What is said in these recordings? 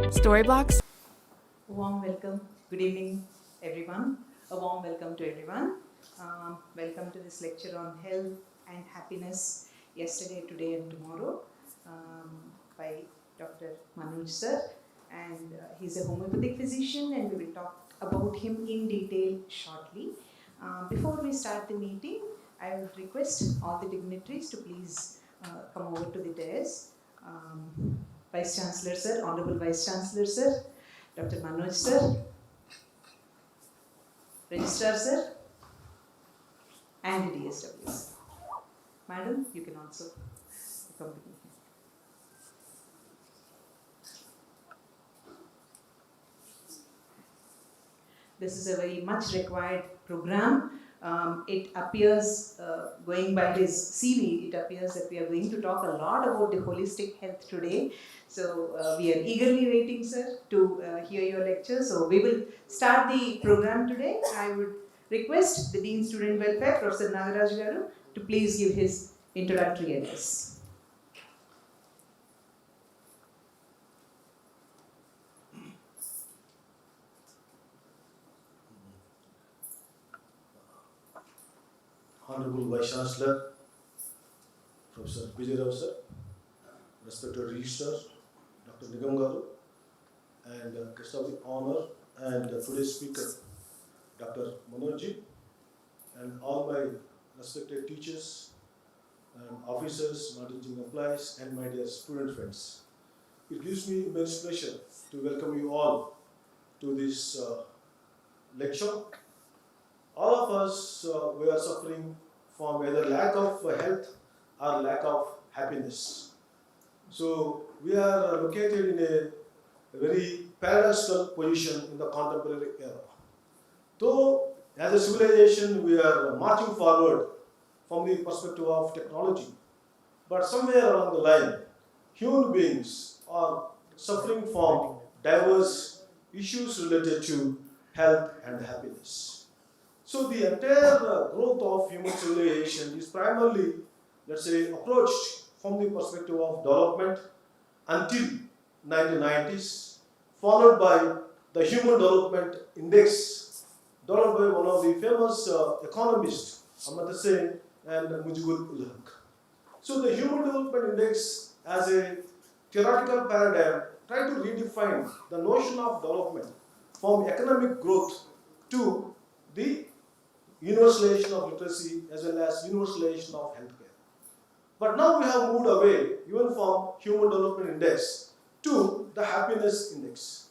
Storyblocks. A warm welcome. Good evening, everyone. A warm welcome to everyone. Welcome to this lecture on health and happiness, yesterday, today, and tomorrow, by Dr. Manoj sir. And he's a homeopathic physician, and we will talk about him in detail shortly. Before we start the meeting, I would request all the dignitaries to please come over to the dais. Vice Chancellor sir, Honorable Vice Chancellor sir, Dr. Manoj sir, Registrar sir, and the DSW sir. Madam, you can also accompany him. This is a very much required program. It appears, going by his CV, it appears that we are going to talk a lot about the holistic health today. So we are eagerly waiting, sir, to hear your lecture. So we will start the program today. I would request the Dean Student Welfare, Professor Nagaraj Garu, to please give his introductory address. Honorable Vice Chancellor, Professor Vijay Rao sir, respected Registrar, Dr. Nigam Garu, and guest of the honor, and today's speaker, Dr. Manoj, and all my respected teachers and officers, non-teaching employees, and my dear student friends. It gives me immense pleasure to welcome you all to this lecture. All of us, we are suffering from either lack of health or lack of happiness. So we are located in a very paradoxical position in the contemporary era. Though as a civilization we are marching forward from the perspective of technology, but somewhere along the line, human beings are suffering from diverse issues related to health and happiness. So the entire growth of human civilization is primarily, let's say, approached from the perspective of development until 1990s, followed by the Human Development Index, developed by one of the famous economists, Amartya Sen and Mujibur Ul-Haq. So the Human Development Index, as a theoretical paradigm, tried to redefine the notion of development from economic growth to the universalization of literacy as well as universalization of healthcare. But now we have moved away even from Human Development Index to the Happiness Index.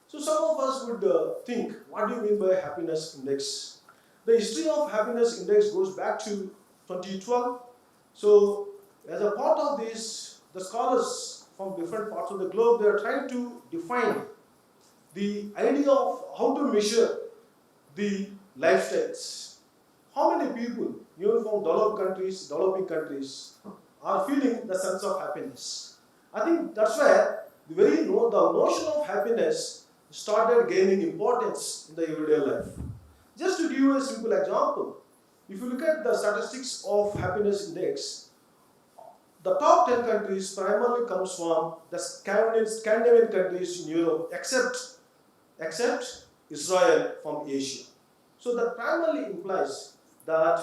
So some of us would think, what do you mean by Happiness Index? The history of Happiness Index goes back to 2012. So as a part of this, the scholars from different parts of the globe, they are trying to define the idea of how to measure the lifestyles. How many people, even from developing countries, are feeling the sense of happiness? I think that's where the notion of happiness started gaining importance in the everyday life. Just to give you a simple example, if you look at the statistics of happiness index, the top 10 countries primarily comes from the Scandinavian countries in Europe, except Israel from Asia. So that primarily implies that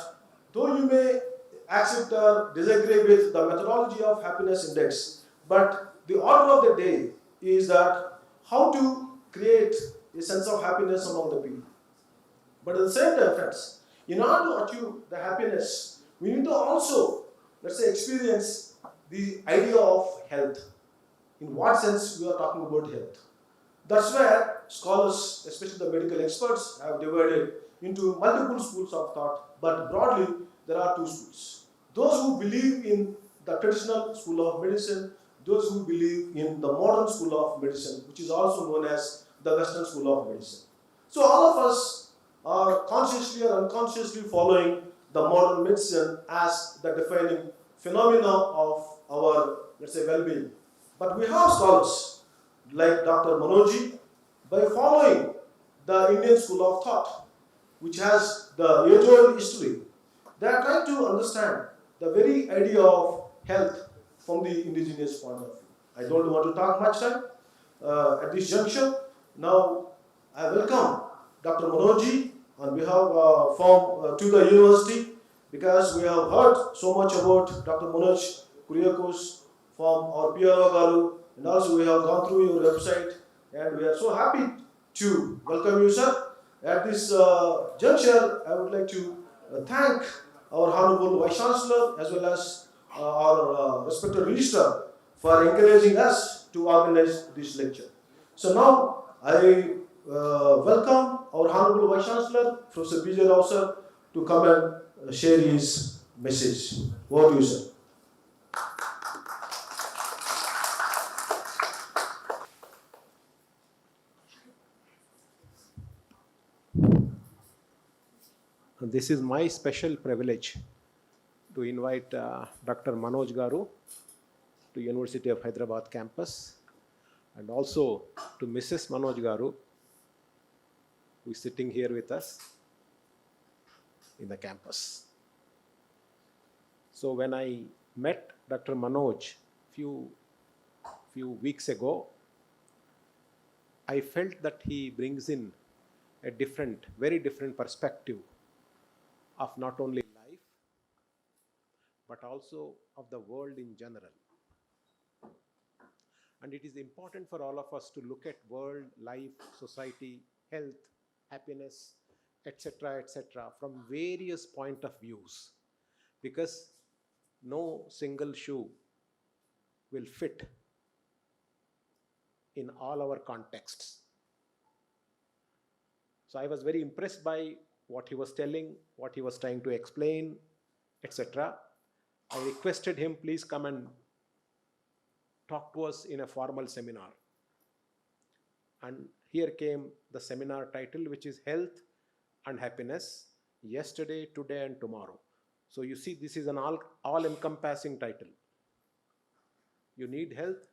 though you may accept or disagree with the methodology of happiness index, but the order of the day is that how to create a sense of happiness among the people. But at the same time, friends, in order to achieve the happiness, we need to also, let's say, experience the idea of health. In what sense we are talking about health? That's where scholars, especially the medical experts, have divided into multiple schools of thought, but broadly there are two schools. Those who believe in the traditional school of medicine, those who believe in the modern school of medicine, which is also known as the Western school of medicine. So all of us are consciously or unconsciously following the modern medicine as the defining phenomena of our, let's say, well-being. But we have scholars like Dr. Manoj, by following the Indian school of thought, which has the age-old history, they are trying to understand the very idea of health from the indigenous point of view. I don't want to talk much time. at this juncture. Now, I welcome Dr. Manoj on behalf to the university, because we have heard so much about Dr. Manoj Kuriakose from our PRO Garu, and also we have gone through your website, and we are so happy to welcome you, sir. At this juncture, I would like to thank our Honorable Vice Chancellor as well as our respected Minister for encouraging us to organize this lecture. So now I welcome our Honorable Vice Chancellor, Professor B.J. Rao sir, to come and share his message. Over to you, sir. This is my special privilege to invite Dr. Manoj Garu to University of Hyderabad campus, and also to Mrs. Manoj Garu, who is sitting here with us in the campus. So when I met Dr. Manoj few weeks ago, I felt that he brings in a very different perspective of not only life, but also of the world in general. And it is important for all of us to look at world, life, society, health, happiness, etc., from various point of views, because no single shoe will fit in all our contexts. So I was very impressed by what he was telling, what he was trying to explain, etc. I requested him, please come and talk to us in a formal seminar. And here came the seminar title, which is Health and Happiness, Yesterday, Today and Tomorrow. So you see, this is an all-encompassing title. You need health,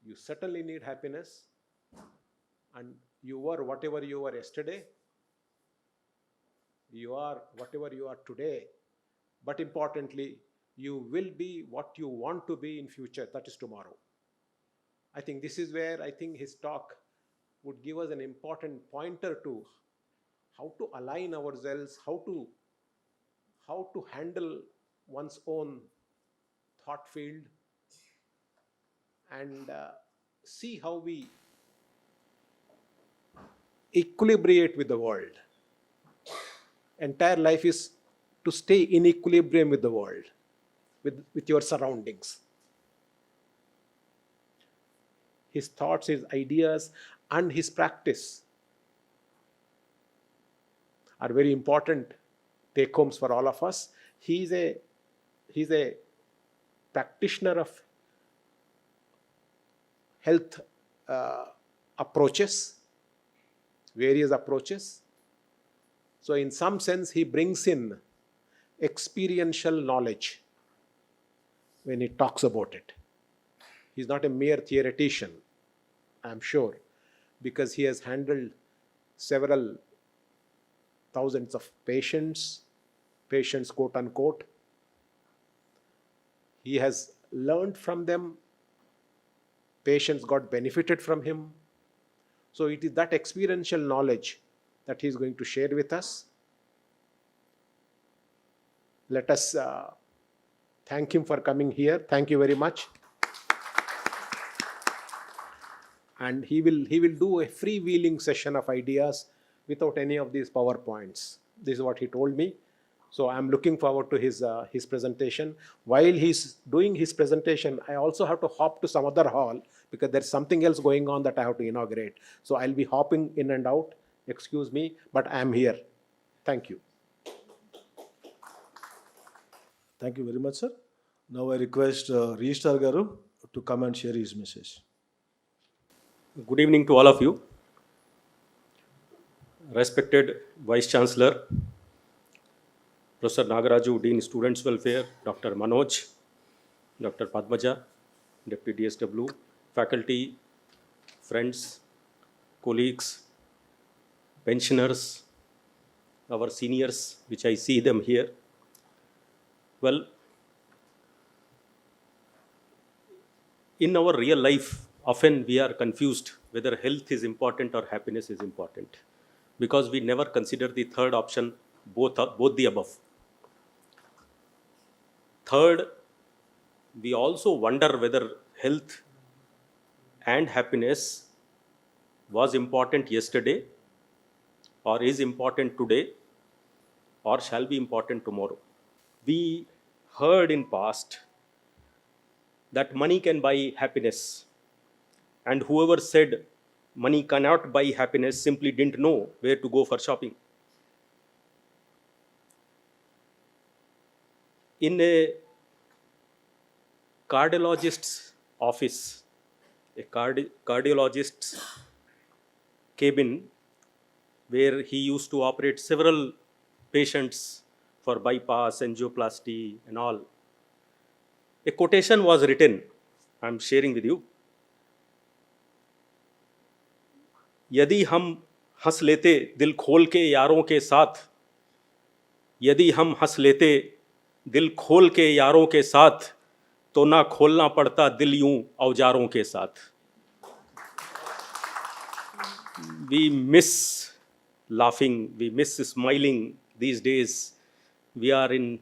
you certainly need happiness, and you were whatever you were yesterday, you are whatever you are today, but importantly, you will be what you want to be in future, that is tomorrow. I think this is where I think his talk would give us an important pointer to how to align ourselves, how to handle one's own thought field, and see how we equilibrate with the world. Entire life is to stay in equilibrium with the world, with your surroundings. His thoughts, his ideas, and his practice are very important take-homes for all of us. He's a practitioner of health approaches, various approaches. So in some sense, he brings in experiential knowledge when he talks about it. He's not a mere theoretician, I'm sure, because he has handled several thousands of patients, quote unquote. He has learned from them. Patients got benefited from him. So it is that experiential knowledge that he is going to share with us. Let us thank him for coming here. Thank you very much. And he will do a freewheeling session of ideas without any of these PowerPoints. This is what he told me. So I'm looking forward to his presentation. While he's doing his presentation, I also have to hop to some other hall because there's something else going on that I have to inaugurate. So I'll be hopping in and out. Excuse me, but I'm here. Thank you. Thank you very much, sir. Now I request Registrar Garu to come and share his message. Good evening to all of you. Respected Vice Chancellor, Professor Nagaraju, Dean Students Welfare, Dr. Manoj, Dr. Padmaja, Deputy DSW, faculty, friends, colleagues, pensioners, our seniors, which I see them here. Well, in our real life, often we are confused whether health is important or happiness is important, because we never consider the third option, both the above. Third, we also wonder whether health and happiness was important yesterday, or is important today, or shall be important tomorrow. We heard in past that money can buy happiness, and whoever said money cannot buy happiness simply didn't know where to go for shopping. In a cardiologist's office, a cardiologist's cabin, where he used to operate several patients for bypass, angioplasty, and all, a quotation was written. I'm sharing with you. यदि हम हंस लेते दिल खोल के यारों के साथ, यदि हम हंस लेते दिल खोल के यारों के साथ, तो ना खोलना पड़ता दिल यूं औजारों के साथ. We miss laughing, we miss smiling these days. We are in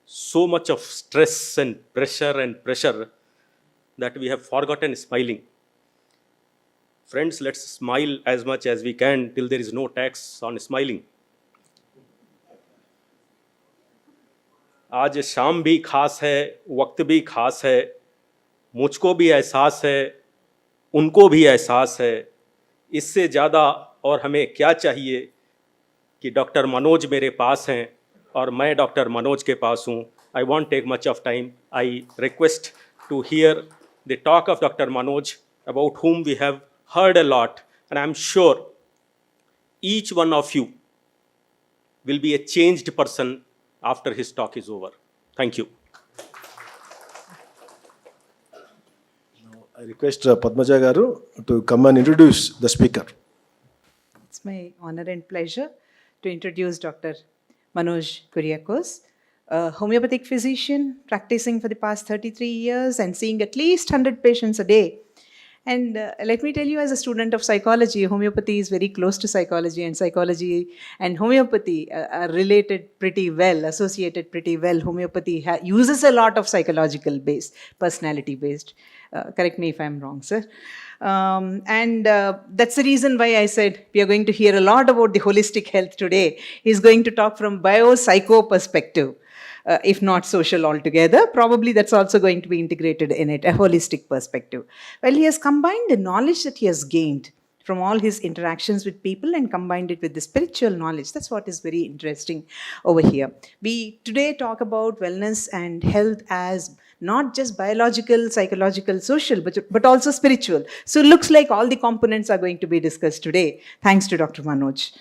so much of stress and pressure that we have forgotten smiling. Friends, let's smile as much as we can till there is no tax on smiling. आज शाम भी खास है, वक्त भी खास है, मुझको भी एहसास है, उनको भी एहसास है. इससे ज़्यादा और हमें क्या चाहिए कि डॉक्टर मनोज मेरे पास हैं और मैं डॉक्टर मनोज के पास हूँ. I won't take much of time. I request to hear the talk of Dr. Manoj, about whom we have heard a lot, and I'm sure each one of you will be a changed person after his talk is over. Thank you. Now, I request Padmaja Garu to come and introduce the speaker. It's my honor and pleasure to introduce Dr. Manoj Kuriakose, a homeopathic physician practicing for the past 33 years and seeing at least 100 patients a day. And let me tell you, as a student of psychology, homeopathy is very close to psychology, and psychology and homeopathy are related pretty well, associated pretty well. Homeopathy uses a lot of psychological based, personality based. Correct me if I'm wrong, sir. That's the reason why I said we are going to hear a lot about the holistic health today. He's going to talk from bio-psycho perspective. If not social altogether, probably that's also going to be integrated in it, a holistic perspective. Well, he has combined the knowledge that he has gained from all his interactions with people and combined it with the spiritual knowledge. That's what is very interesting over here. We today talk about wellness and health as not just biological, psychological, social, but also spiritual. So it looks like all the components are going to be discussed today, thanks to Dr. Manoj.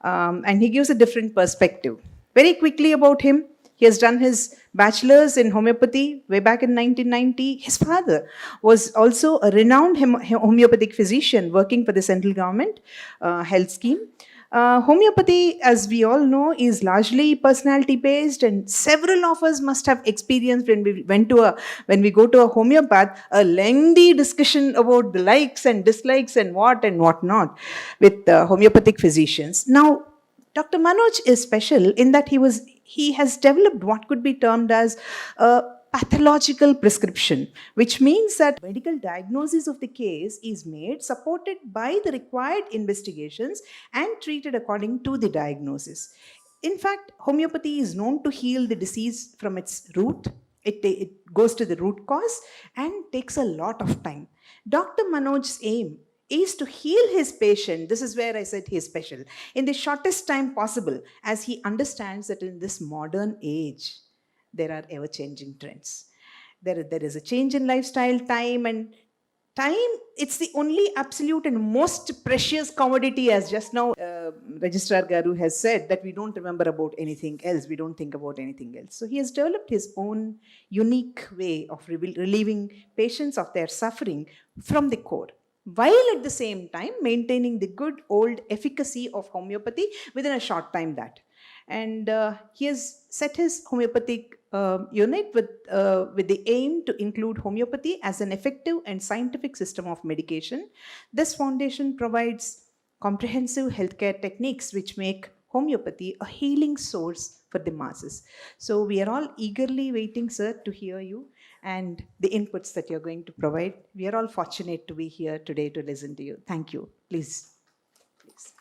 And he gives a different perspective. Very quickly about him. He has done his bachelor's in homeopathy way back in 1990. His father was also a renowned homeopathic physician working for the central government health scheme. Homeopathy, as we all know, is largely personality based, and several of us must have experienced when we go to a homeopath, a lengthy discussion about the likes and dislikes and what not with homeopathic physicians. Now, Dr. Manoj is special in that he has developed what could be termed as a pathological prescription, which means that medical diagnosis of the case is made, supported by the required investigations, and treated according to the diagnosis. In fact, homeopathy is known to heal the disease from its root. It goes to the root cause and takes a lot of time. Dr. Manoj's aim is to heal his patient. This is where I said he is special, in the shortest time possible, as he understands that in this modern age, there are ever-changing trends. There is a change in lifestyle, time, it's the only absolute and most precious commodity, as just now Registrar Garu has said, that we don't remember about anything else, we don't think about anything else. So he has developed his own unique way of relieving patients of their suffering from the core, while at the same time maintaining the good old efficacy of homeopathy within a short time that. And he has set his homeopathic unit with the aim to include homeopathy as an effective and scientific system of medication. This foundation provides comprehensive healthcare techniques which make homeopathy a healing source for the masses. So we are all eagerly waiting, sir, to hear you and the inputs that you're going to provide. We are all fortunate to be here today to listen to you. Thank you. Please. Please.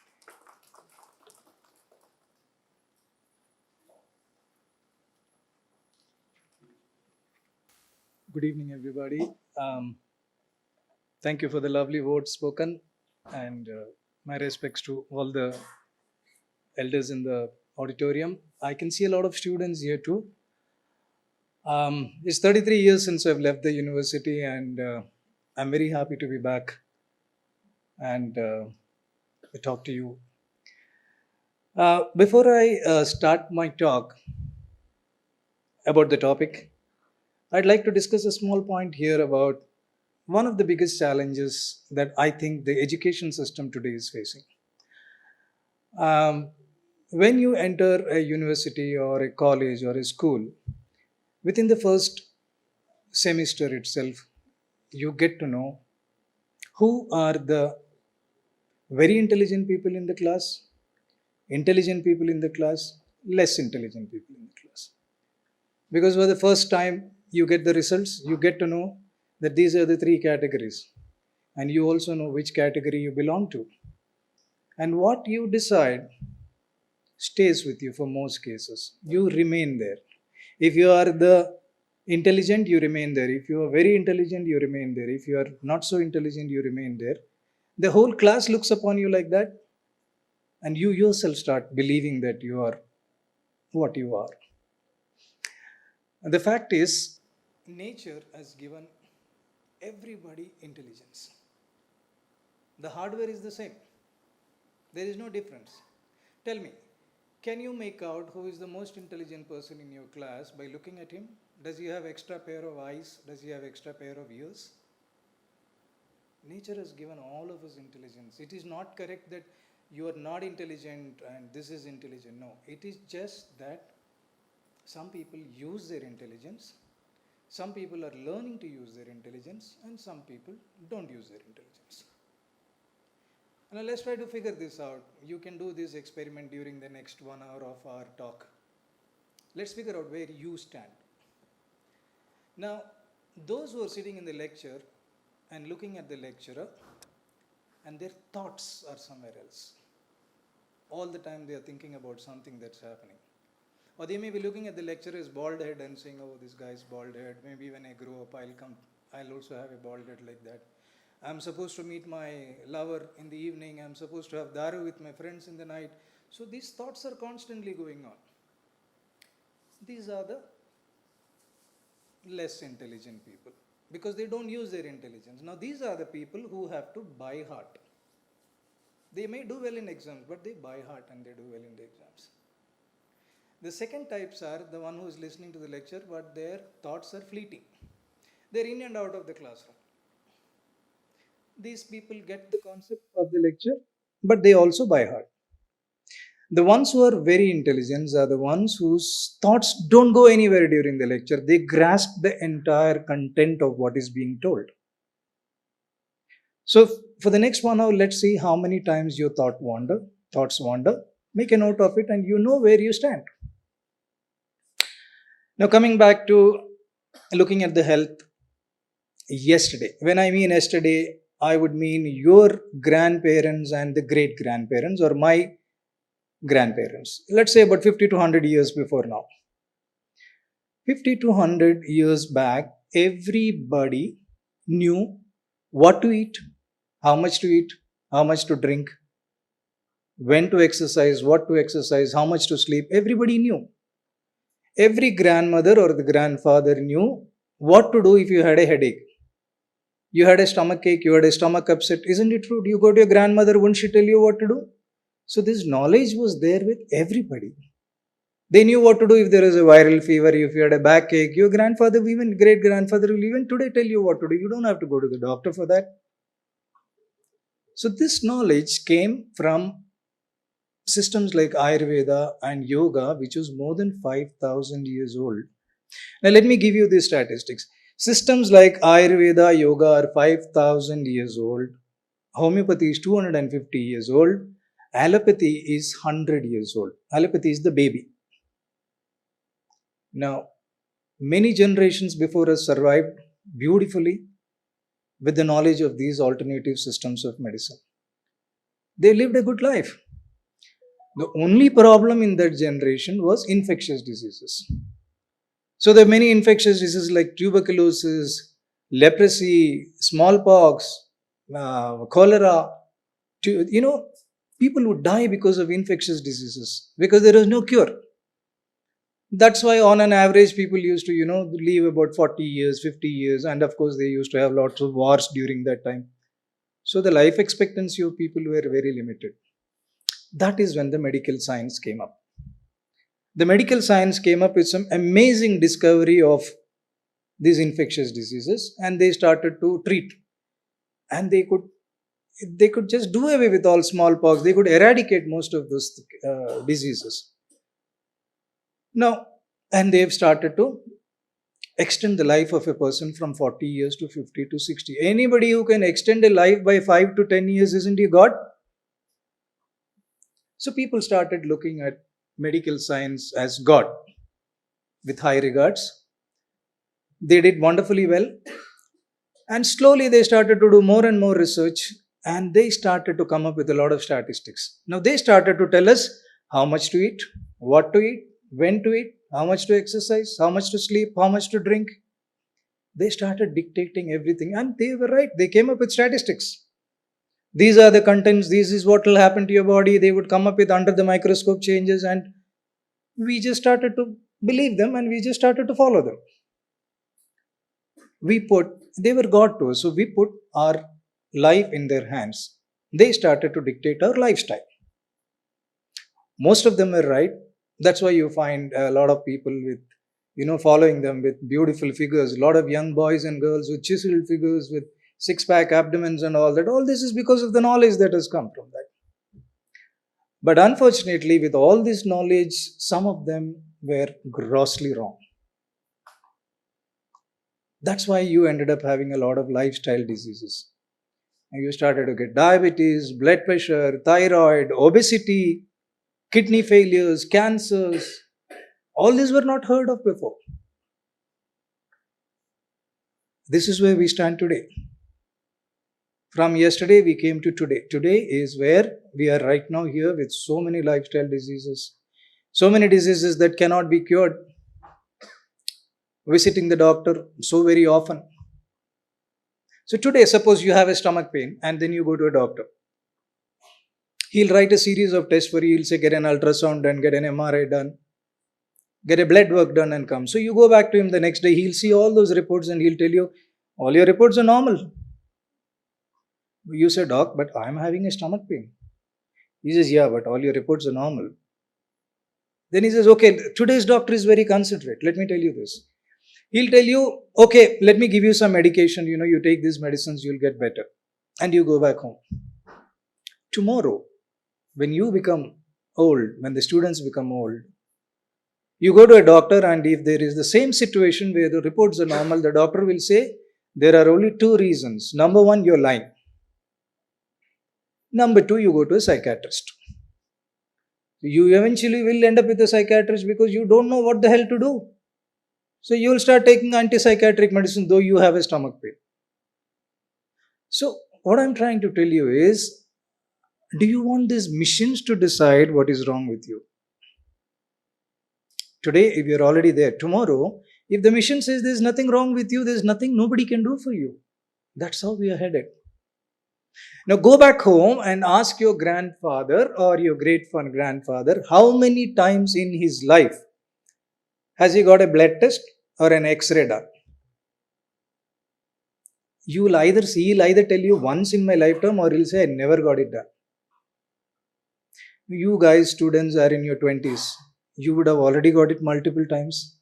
Good evening, everybody. Thank you for the lovely words spoken, and my respects to all the elders in the auditorium. I can see a lot of students here too. It's 33 years since I've left the university, and I'm very happy to be back and talk to you. Before I start my talk about the topic, I'd like to discuss a small point here about one of the biggest challenges that I think the education system today is facing. When you enter a university or a college or a school, within the first semester itself, you get to know who are the very intelligent people in the class, intelligent people in the class, less intelligent people in the class. Because for the first time you get the results, you get to know that these are the three categories, and you also know which category you belong to. And what you decide stays with you for most cases. You remain there. If you are the intelligent, you remain there. If you are very intelligent, you remain there. If you are not so intelligent, you remain there. The whole class looks upon you like that, and you yourself start believing that you are what you are. The fact is, nature has given everybody intelligence. The hardware is the same. There is no difference. Tell me, can you make out who is the most intelligent person in your class by looking at him? Does he have extra pair of eyes? Does he have extra pair of ears? Nature has given all of us intelligence. It is not correct that you are not intelligent and this is intelligent. No, it is just that some people use their intelligence, some people are learning to use their intelligence, and some people don't use their intelligence. Now let's try to figure this out. You can do this experiment during the next 1 hour of our talk. Let's figure out where you stand. Now, those who are sitting in the lecture and looking at the lecturer, and their thoughts are somewhere else. All the time they are thinking about something that's happening. Or they may be looking at the lecturer's bald head and saying, oh, this guy's bald head. Maybe when I grow up, I'll also have a bald head like that. I'm supposed to meet my lover in the evening. I'm supposed to have daru with my friends in the night. So these thoughts are constantly going on. These are the less intelligent people because they don't use their intelligence. Now these are the people who have to by heart. They may do well in exams, but they by heart and they do well in the exams. The second types are the one who is listening to the lecture, but their thoughts are fleeting. They're in and out of the classroom. These people get the concept of the lecture, but they also by heart. The ones who are very intelligent are the ones whose thoughts don't go anywhere during the lecture. They grasp the entire content of what is being told. So for the next 1 hour, let's see how many times your thoughts wander. Make a note of it and you know where you stand. Now coming back to looking at the health yesterday. When I mean yesterday, I would mean your grandparents and the great-grandparents or my grandparents. Let's say about 50 to 100 years before now. 50 to 100 years back, everybody knew what to eat, how much to drink, when to exercise, what to exercise, how much to sleep. Everybody knew. Every grandmother or the grandfather knew what to do if you had a headache. You had a stomach ache, you had a stomach upset. Isn't it true? You go to your grandmother, wouldn't she tell you what to do? So this knowledge was there with everybody. They knew what to do if there is a viral fever, if you had a backache. Your grandfather, even great-grandfather will even today tell you what to do. You don't have to go to the doctor for that. So this knowledge came from systems like Ayurveda and Yoga, which was more than 5,000 years old. Now, let me give you these statistics. Systems like Ayurveda, Yoga are 5,000 years old. Homeopathy is 250 years old. Allopathy is 100 years old. Allopathy is the baby. Now, many generations before us survived beautifully with the knowledge of these alternative systems of medicine. They lived a good life. The only problem in that generation was infectious diseases. So there are many infectious diseases like tuberculosis, leprosy, smallpox, cholera. People would die because of infectious diseases because there was no cure. That's why on an average people used to live about 40 years, 50 years, and of course they used to have lots of wars during that time. So the life expectancy of people were very limited. That is when the medical science came up. The medical science came up with some amazing discovery of these infectious diseases, and they started to treat, and they could just do away with all smallpox. They could eradicate most of those diseases. Now, and they've started to extend the life of a person from 40 years to 50 to 60. Anybody who can extend a life by 5 to 10 years, isn't he God? So people started looking at medical science as God with high regards. They did wonderfully well. And slowly they started to do more and more research, and they started to come up with a lot of statistics. Now they started to tell us how much to eat, what to eat, when to eat, how much to exercise, how much to sleep, how much to drink. They started dictating everything, and they were right. They came up with statistics. These are the contents, this is what will happen to your body. They would come up with under the microscope changes, and we just started to believe them, and we just started to follow them. They were God to us, so we put our life in their hands. They started to dictate our lifestyle. Most of them were right. That's why you find a lot of people with, following them with beautiful figures, a lot of young boys and girls with chiseled figures, with six-pack abdomens and all that. All this is because of the knowledge that has come from that. But unfortunately, with all this knowledge, some of them were grossly wrong. That's why you ended up having a lot of lifestyle diseases. And you started to get diabetes, blood pressure, thyroid, obesity, kidney failures, cancers. All these were not heard of before. This is where we stand today. From yesterday, we came to today. Today is where we are right now here with so many lifestyle diseases. So many diseases that cannot be cured. Visiting the doctor so very often. So today, suppose you have a stomach pain and then you go to a doctor. He'll write a series of tests for you. He'll say, get an ultrasound done, get an MRI done, get a blood work done and come. So you go back to him the next day. He'll see all those reports and he'll tell you, all your reports are normal. You say, doc, but I'm having a stomach pain. He says, yeah, but all your reports are normal. Then he says, okay, today's doctor is very considerate. Let me tell you this. He'll tell you, okay, let me give you some medication. You take these medicines, you'll get better. And you go back home. Tomorrow, when you become old, when the students become old, you go to a doctor, and if there is the same situation where the reports are normal, the doctor will say, there are only two reasons. Number one, you're lying. Number two, you go to a psychiatrist. You eventually will end up with a psychiatrist because you don't know what the hell to do. So you will start taking antipsychotic medicine though you have a stomach pain. So what I'm trying to tell you is, do you want these machines to decide what is wrong with you? Today, if you're already there, tomorrow, if the machine says there's nothing wrong with you, there's nothing nobody can do for you. That's how we are headed. Now go back home and ask your grandfather or your great-grandfather how many times in his life has he got a blood test or an X-ray done? He'll either tell you once in my lifetime, or he'll say I never got it done. You guys, students, are in your 20s. You would have already got it multiple times.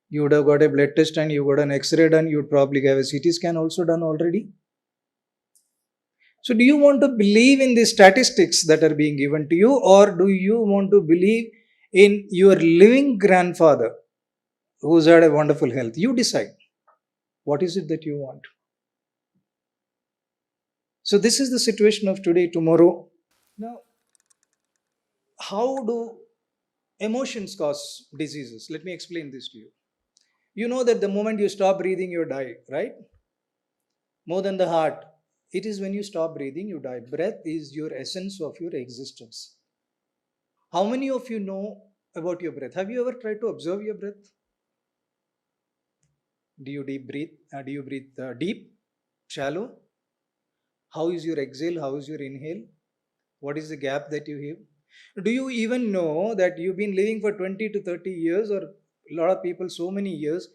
You would have got a blood test and you got an X-ray done. You would probably have a CT scan also done already. So do you want to believe in the statistics that are being given to you, or do you want to believe in your living grandfather who's had a wonderful health. You decide what is it that you want. So this is the situation of today, tomorrow. Now, how do emotions cause diseases? Let me explain this to you. You know that the moment you stop breathing, you die, right? More than the heart. It is when you stop breathing, you die. Breath is your essence of your existence. How many of you know about your breath? Have you ever tried to observe your breath? Do you deep breathe? Do you breathe deep, shallow? How is your exhale? How is your inhale? What is the gap that you have? Do you even know that you've been living for 20 to 30 years, or a lot of people so many years?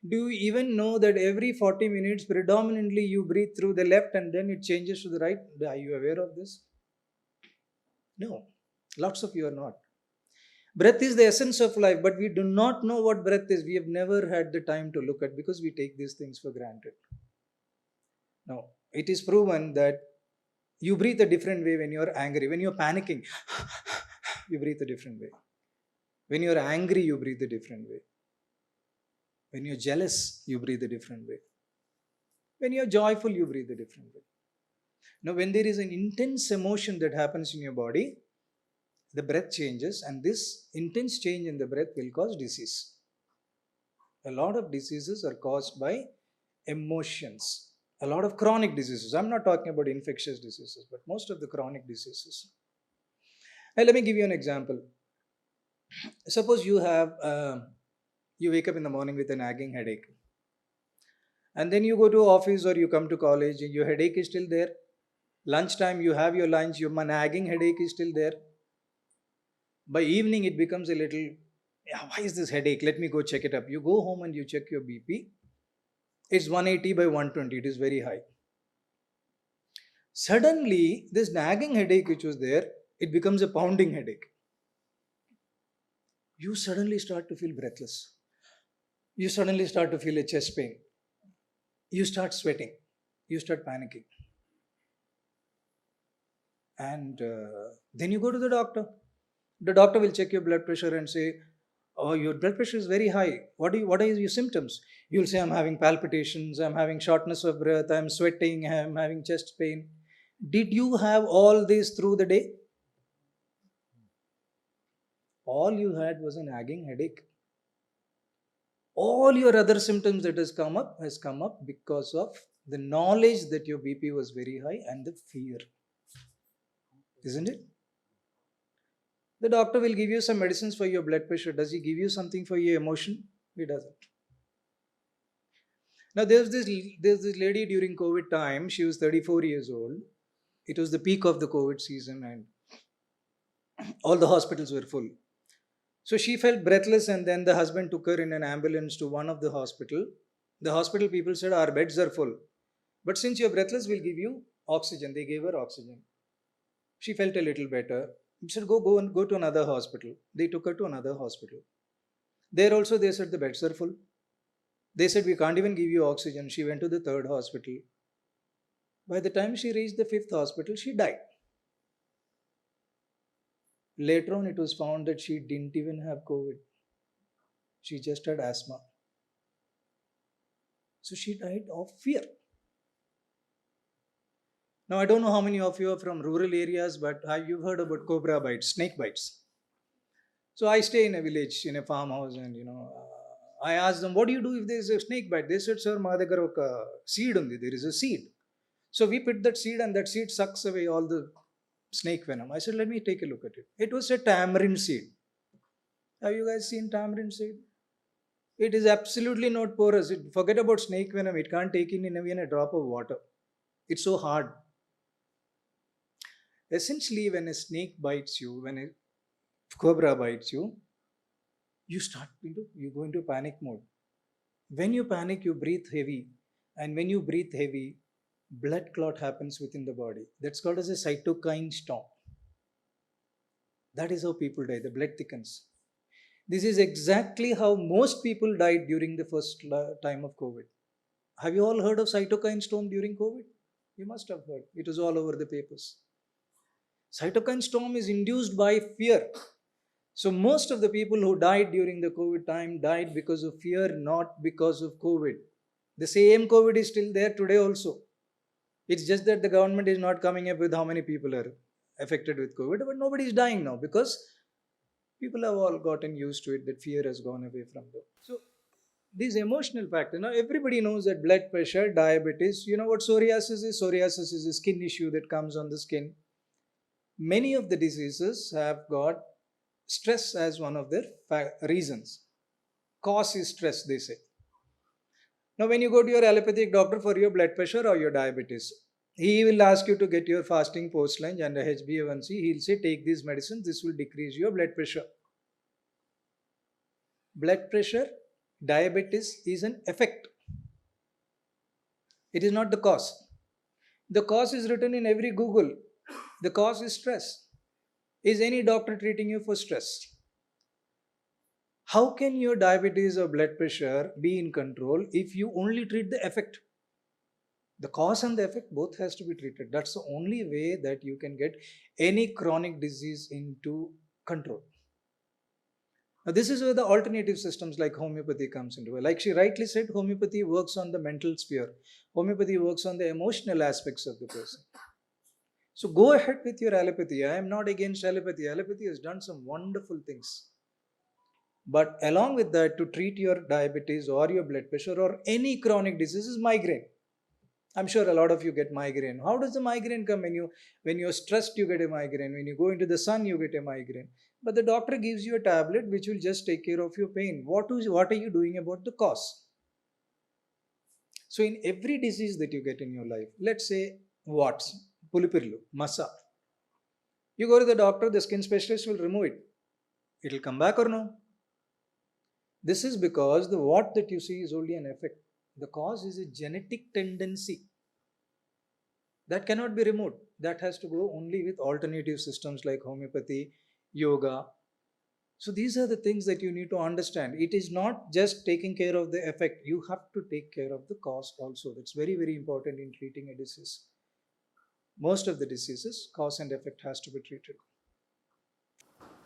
Do you even know that every 40 minutes predominantly you breathe through the left and then it changes to the right? Are you aware of this? No. Lots of you are not. Breath is the essence of life, but we do not know what breath is. We have never had the time to look at, because we take these things for granted. Now, it is proven that you breathe a different way when you're angry. When you're panicking, you breathe a different way. When you're angry, you breathe a different way. When you're jealous, you breathe a different way. When you're joyful, you breathe a different way. Now, when there is an intense emotion that happens in your body, the breath changes, and this intense change in the breath will cause disease. A lot of diseases are caused by emotions. A lot of chronic diseases. I'm not talking about infectious diseases, but most of the chronic diseases. Let me give you an example. Suppose you wake up in the morning with a nagging headache, and then you go to office or you come to college, and your headache is still there. Lunchtime, you have your lunch, your nagging headache is still there. By evening, it becomes a little, yeah, why is this headache? Let me go check it up. You go home and you check your BP. It's 180 by 120. It is very high. Suddenly, this nagging headache which was there, it becomes a pounding headache. You suddenly start to feel breathless. You suddenly start to feel a chest pain. You start sweating. You start panicking. And then you go to the doctor. The doctor will check your blood pressure and say, oh, your blood pressure is very high. What are your symptoms? You'll say, I'm having palpitations, I'm having shortness of breath, I'm sweating, I'm having chest pain. Did you have all this through the day? All you had was a nagging headache. All your other symptoms that has come up because of the knowledge that your BP was very high and the fear. Isn't it? The doctor will give you some medicines for your blood pressure. Does he give you something for your emotion? He doesn't. Now there's this lady during COVID time. She was 34 years old. It was the peak of the COVID season and all the hospitals were full. So she felt breathless, and then the husband took her in an ambulance to one of the hospital. The hospital people said, our beds are full, but since you're breathless, we'll give you oxygen. They gave her oxygen. She felt a little better. He said, go to another hospital. They took her to another hospital. There also they said the beds are full. They said, we can't even give you oxygen. She went to the third hospital. By the time she reached the fifth hospital, she died. Later on, it was found that she didn't even have COVID. She just had asthma. So she died of fear. Now, I don't know how many of you are from rural areas, but you've heard about cobra bites, snake bites. So I stay in a village, in a farmhouse, and I asked them, what do you do if there is a snake bite? They said, sir, ma daggara oka seed undi. There is a seed. So we put that seed, and that seed sucks away all the snake venom. I said, let me take a look at it. It was a tamarind seed. Have you guys seen tamarind seed? It is absolutely not porous. Forget about snake venom. It can't take in even a drop of water. It's so hard. Essentially, when a snake bites you, when a cobra bites you, you go into panic mode. When you panic, you breathe heavy. And when you breathe heavy, blood clot happens within the body. That's called as a cytokine storm. That is how people die. The blood thickens. This is exactly how most people died during the first time of COVID. Have you all heard of cytokine storm during COVID? You must have heard. It was all over the papers. Cytokine storm is induced by fear. So most of the people who died during the COVID time died because of fear, not because of COVID. The same COVID is still there today also. It's just that the government is not coming up with how many people are affected with COVID, but nobody is dying now because people have all gotten used to it, that fear has gone away from them. So these emotional factors, now everybody knows that blood pressure, diabetes, you know what psoriasis is? Psoriasis is a skin issue that comes on the skin. Many of the diseases have got stress as one of their reasons. Cause is stress, they say. Now, when you go to your allopathic doctor for your blood pressure or your diabetes, he will ask you to get your fasting post lunch and a HbA1c. He'll say, take these medicines, this will decrease your blood pressure. Blood pressure, diabetes is an effect. It is not the cause. The cause is written in every Google. The cause is stress. Is any doctor treating you for stress? How can your diabetes or blood pressure be in control if you only treat the effect? The cause and the effect both has to be treated. That's the only way that you can get any chronic disease into control. Now, this is where the alternative systems like homeopathy comes into it. Like she rightly said, homeopathy works on the mental sphere. Homeopathy works on the emotional aspects of the person. So go ahead with your allopathy. I am not against allopathy. Allopathy has done some wonderful things. But along with that, to treat your diabetes or your blood pressure or any chronic disease is migraine. I'm sure a lot of you get migraine. How does the migraine come? When you're stressed, you get a migraine. When you go into the sun, you get a migraine. But the doctor gives you a tablet which will just take care of your pain. What are you doing about the cause? So in every disease that you get in your life, let's say warts, pulipirlu, massa. You go to the doctor, the skin specialist will remove it. It will come back or no? This is because the wart that you see is only an effect. The cause is a genetic tendency that cannot be removed. That has to go only with alternative systems like homeopathy, yoga. So these are the things that you need to understand. It is not just taking care of the effect. You have to take care of the cause also. That's very, very important in treating a disease. Most of the diseases, cause and effect has to be treated.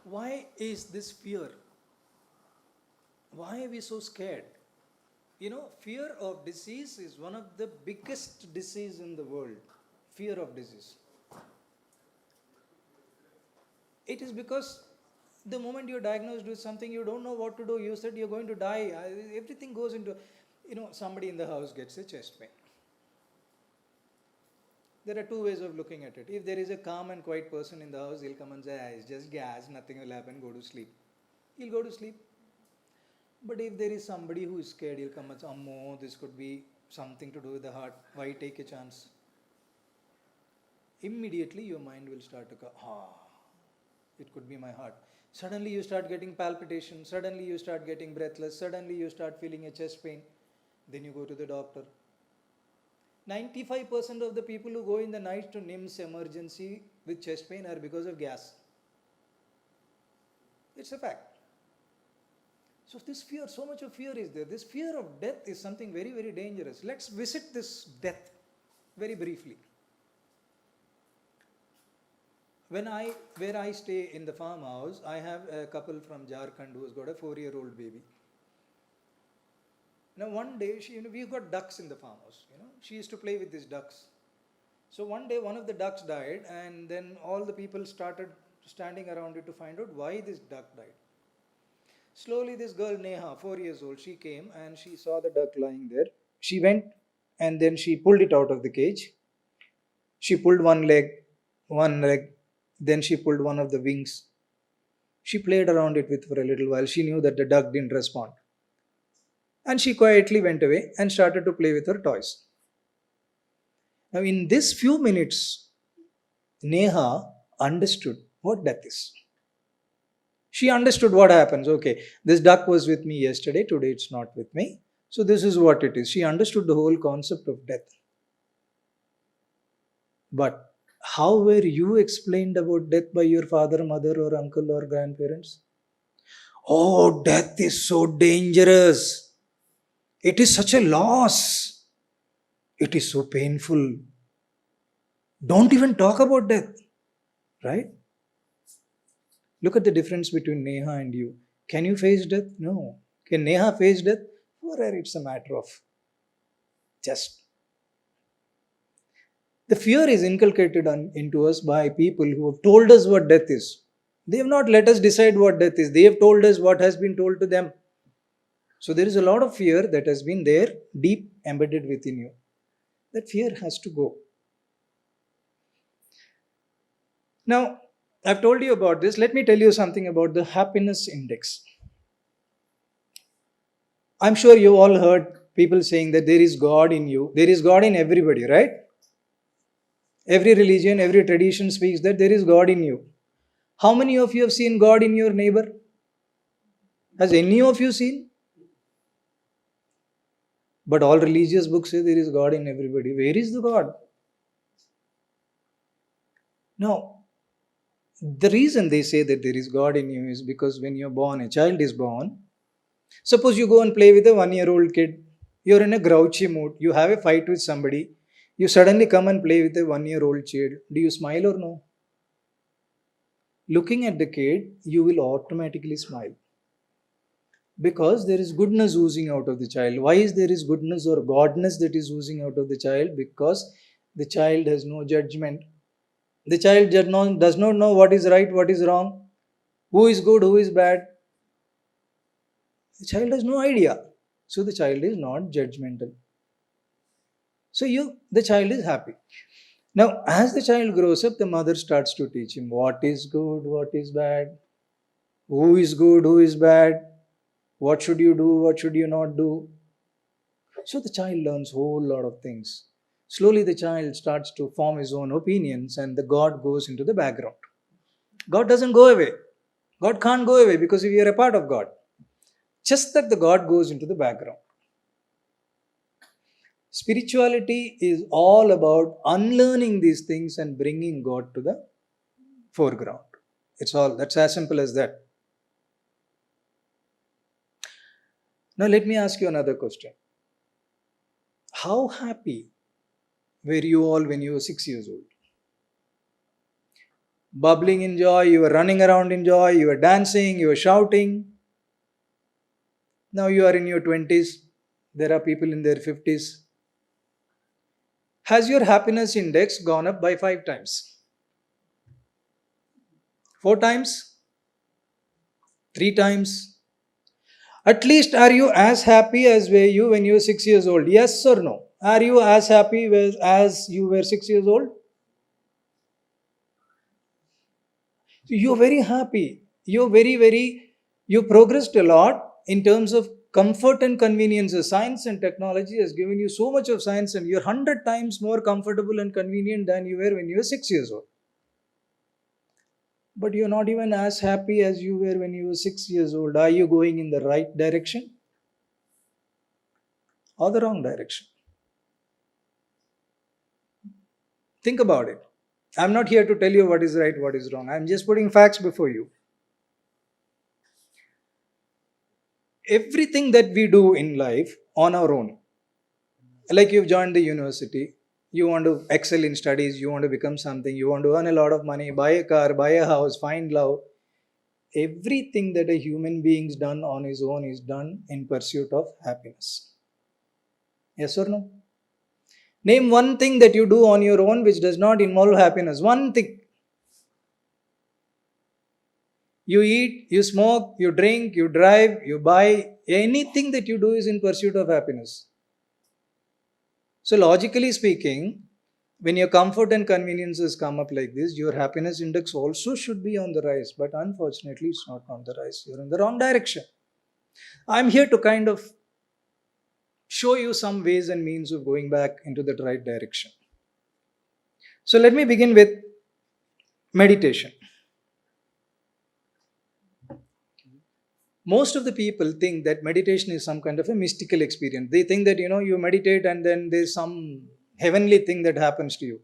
Why is this fear? Why are we so scared? You know, fear of disease is one of the biggest disease in the world. Fear of disease. It is because the moment you're diagnosed with something, you don't know what to do. You said you're going to die. Everything goes into, somebody in the house gets a chest pain. There are two ways of looking at it. If there is a calm and quiet person in the house, he'll come and say, it's just gas, nothing will happen, go to sleep. He'll go to sleep. But if there is somebody who is scared, he'll come and say, Ammo, this could be something to do with the heart. Why take a chance? Immediately your mind will start to go, it could be my heart. Suddenly you start getting palpitation. Suddenly you start getting breathless. Suddenly you start feeling a chest pain. Then you go to the doctor. 95% of the people who go in the night to NIMS emergency with chest pain are because of gas. It's a fact. So this fear, so much of fear is there. This fear of death is something very, very dangerous. Let's visit this death very briefly. Where I stay in the farmhouse, I have a couple from Jharkhand who has got a 4-year-old baby. Now one day, we've got ducks in the farmhouse. She used to play with these ducks. So one day, one of the ducks died, and then all the people started standing around it to find out why this duck died. Slowly, this girl Neha, 4 years old, she came and she saw the duck lying there. She went and then she pulled it out of the cage. She pulled one leg, then she pulled one of the wings. She played around it with for a little while. She knew that the duck didn't respond. And she quietly went away and started to play with her toys. Now, in this few minutes, Neha understood what death is. She understood what happens. Okay, this duck was with me yesterday, today it's not with me. So this is what it is. She understood the whole concept of death. But how were you explained about death by your father, mother, or uncle, or grandparents? Oh, death is so dangerous. It is such a loss. It is so painful. Don't even talk about death. Right? Look at the difference between Neha and you. Can you face death? No. Can Neha face death? For her, it's a matter of just. The fear is inculcated into us by people who have told us what death is. They have not let us decide what death is. They have told us what has been told to them. So there is a lot of fear that has been there, deep embedded within you. That fear has to go. Now, I've told you about this. Let me tell you something about the happiness index. I'm sure you all heard people saying that there is God in you. There is God in everybody, right? Every religion, every tradition speaks that there is God in you. How many of you have seen God in your neighbor? Has any of you seen? But all religious books say there is God in everybody. Where is the God? Now, the reason they say that there is God in you is because when you're born, a child is born. Suppose you go and play with a 1-year-old kid. You're in a grouchy mood. You have a fight with somebody. You suddenly come and play with a 1-year-old child. Do you smile or no? Looking at the kid, you will automatically smile. Because there is goodness oozing out of the child. Why is there is goodness or godness that is oozing out of the child? Because the child has no judgment. The child does not know what is right, what is wrong, who is good, who is bad. The child has no idea. So the child is not judgmental. So the child is happy. Now, as the child grows up, the mother starts to teach him what is good, what is bad, who is good, who is bad, what should you do, what should you not do. So the child learns a whole lot of things. Slowly the child starts to form his own opinions and the God goes into the background. God doesn't go away. God can't go away because we are a part of God. Just that the God goes into the background. Spirituality is all about unlearning these things and bringing God to the foreground. That's as simple as that. Now let me ask you another question. How happy were you all when you were 6 years old? Bubbling in joy, you were running around in joy, you were dancing, you were shouting. Now you are in your 20s, there are people in their 50s. Has your happiness index gone up by 5 times? 4 times? 3 times? At least are you as happy as were you when you were 6 years old? Yes or no? Are you as happy as you were 6 years old? You're very happy. You progressed a lot in terms of comfort and conveniences. Science and technology has given you so much of science and you're 100 times more comfortable and convenient than you were when you were 6 years old. But you're not even as happy as you were when you were 6 years old. Are you going in the right direction or the wrong direction? Think about it. I'm not here to tell you what is right, what is wrong. I'm just putting facts before you. Everything that we do in life on our own, like you've joined the university, you want to excel in studies, you want to become something, you want to earn a lot of money, buy a car, buy a house, find love. Everything that a human being's done on his own is done in pursuit of happiness. Yes or no? Name one thing that you do on your own which does not involve happiness. One thing. You eat, you smoke, you drink, you drive, you buy. Anything that you do is in pursuit of happiness. So logically speaking, when your comfort and conveniences come up like this, your happiness index also should be on the rise. But unfortunately, it's not on the rise. You're in the wrong direction. I'm here to kind of show you some ways and means of going back into the right direction. So let me begin with meditation. Most of the people think that meditation is some kind of a mystical experience. They think that, you meditate and then there's some heavenly thing that happens to you.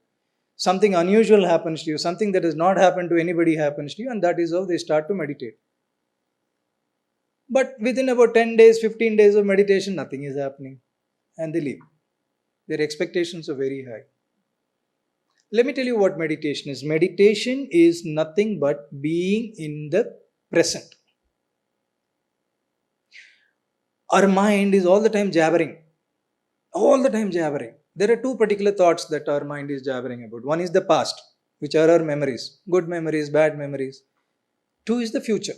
Something unusual happens to you. Something that has not happened to anybody happens to you. And that is how they start to meditate. But within about 10 days, 15 days of meditation, nothing is happening. And they leave. Their expectations are very high. Let me tell you what meditation is. Meditation is nothing but being in the present. Our mind is all the time jabbering. All the time jabbering. There are two particular thoughts that our mind is jabbering about. One is the past, which are our memories, good memories, bad memories. Two is the future,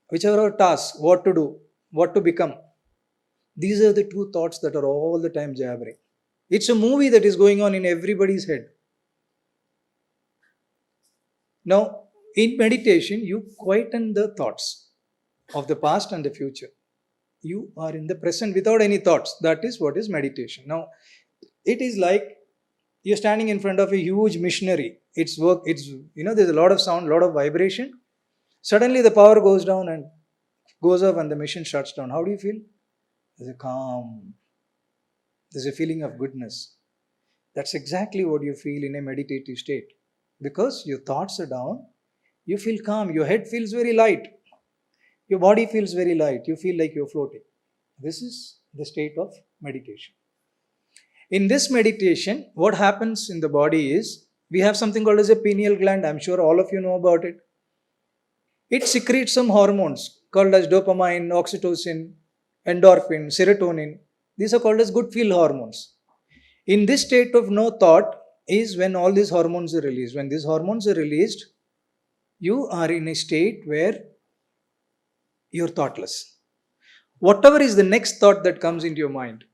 which are our tasks, what to do, what to become. These are the two thoughts that are all the time jabbering. It's a movie that is going on in everybody's head. Now, in meditation, you quieten the thoughts of the past and the future. You are in the present without any thoughts. That is what is meditation. Now, it is like you're standing in front of a huge machinery. It's there's a lot of sound, a lot of vibration. Suddenly the power goes down and goes off and the machine shuts down. How do you feel? There's a calm. There's a feeling of goodness. That's exactly what you feel in a meditative state. Because your thoughts are down, you feel calm. Your head feels very light. Your body feels very light. You feel like you're floating. This is the state of meditation. In this meditation, what happens in the body is, we have something called as a pineal gland. I'm sure all of you know about it. It secretes some hormones called as dopamine, oxytocin, endorphin, serotonin. These are called as good feel hormones. In this state of no thought is when all these hormones are released. When these hormones are released, you are in a state where you're thoughtless. Whatever is the next thought that comes into your mind,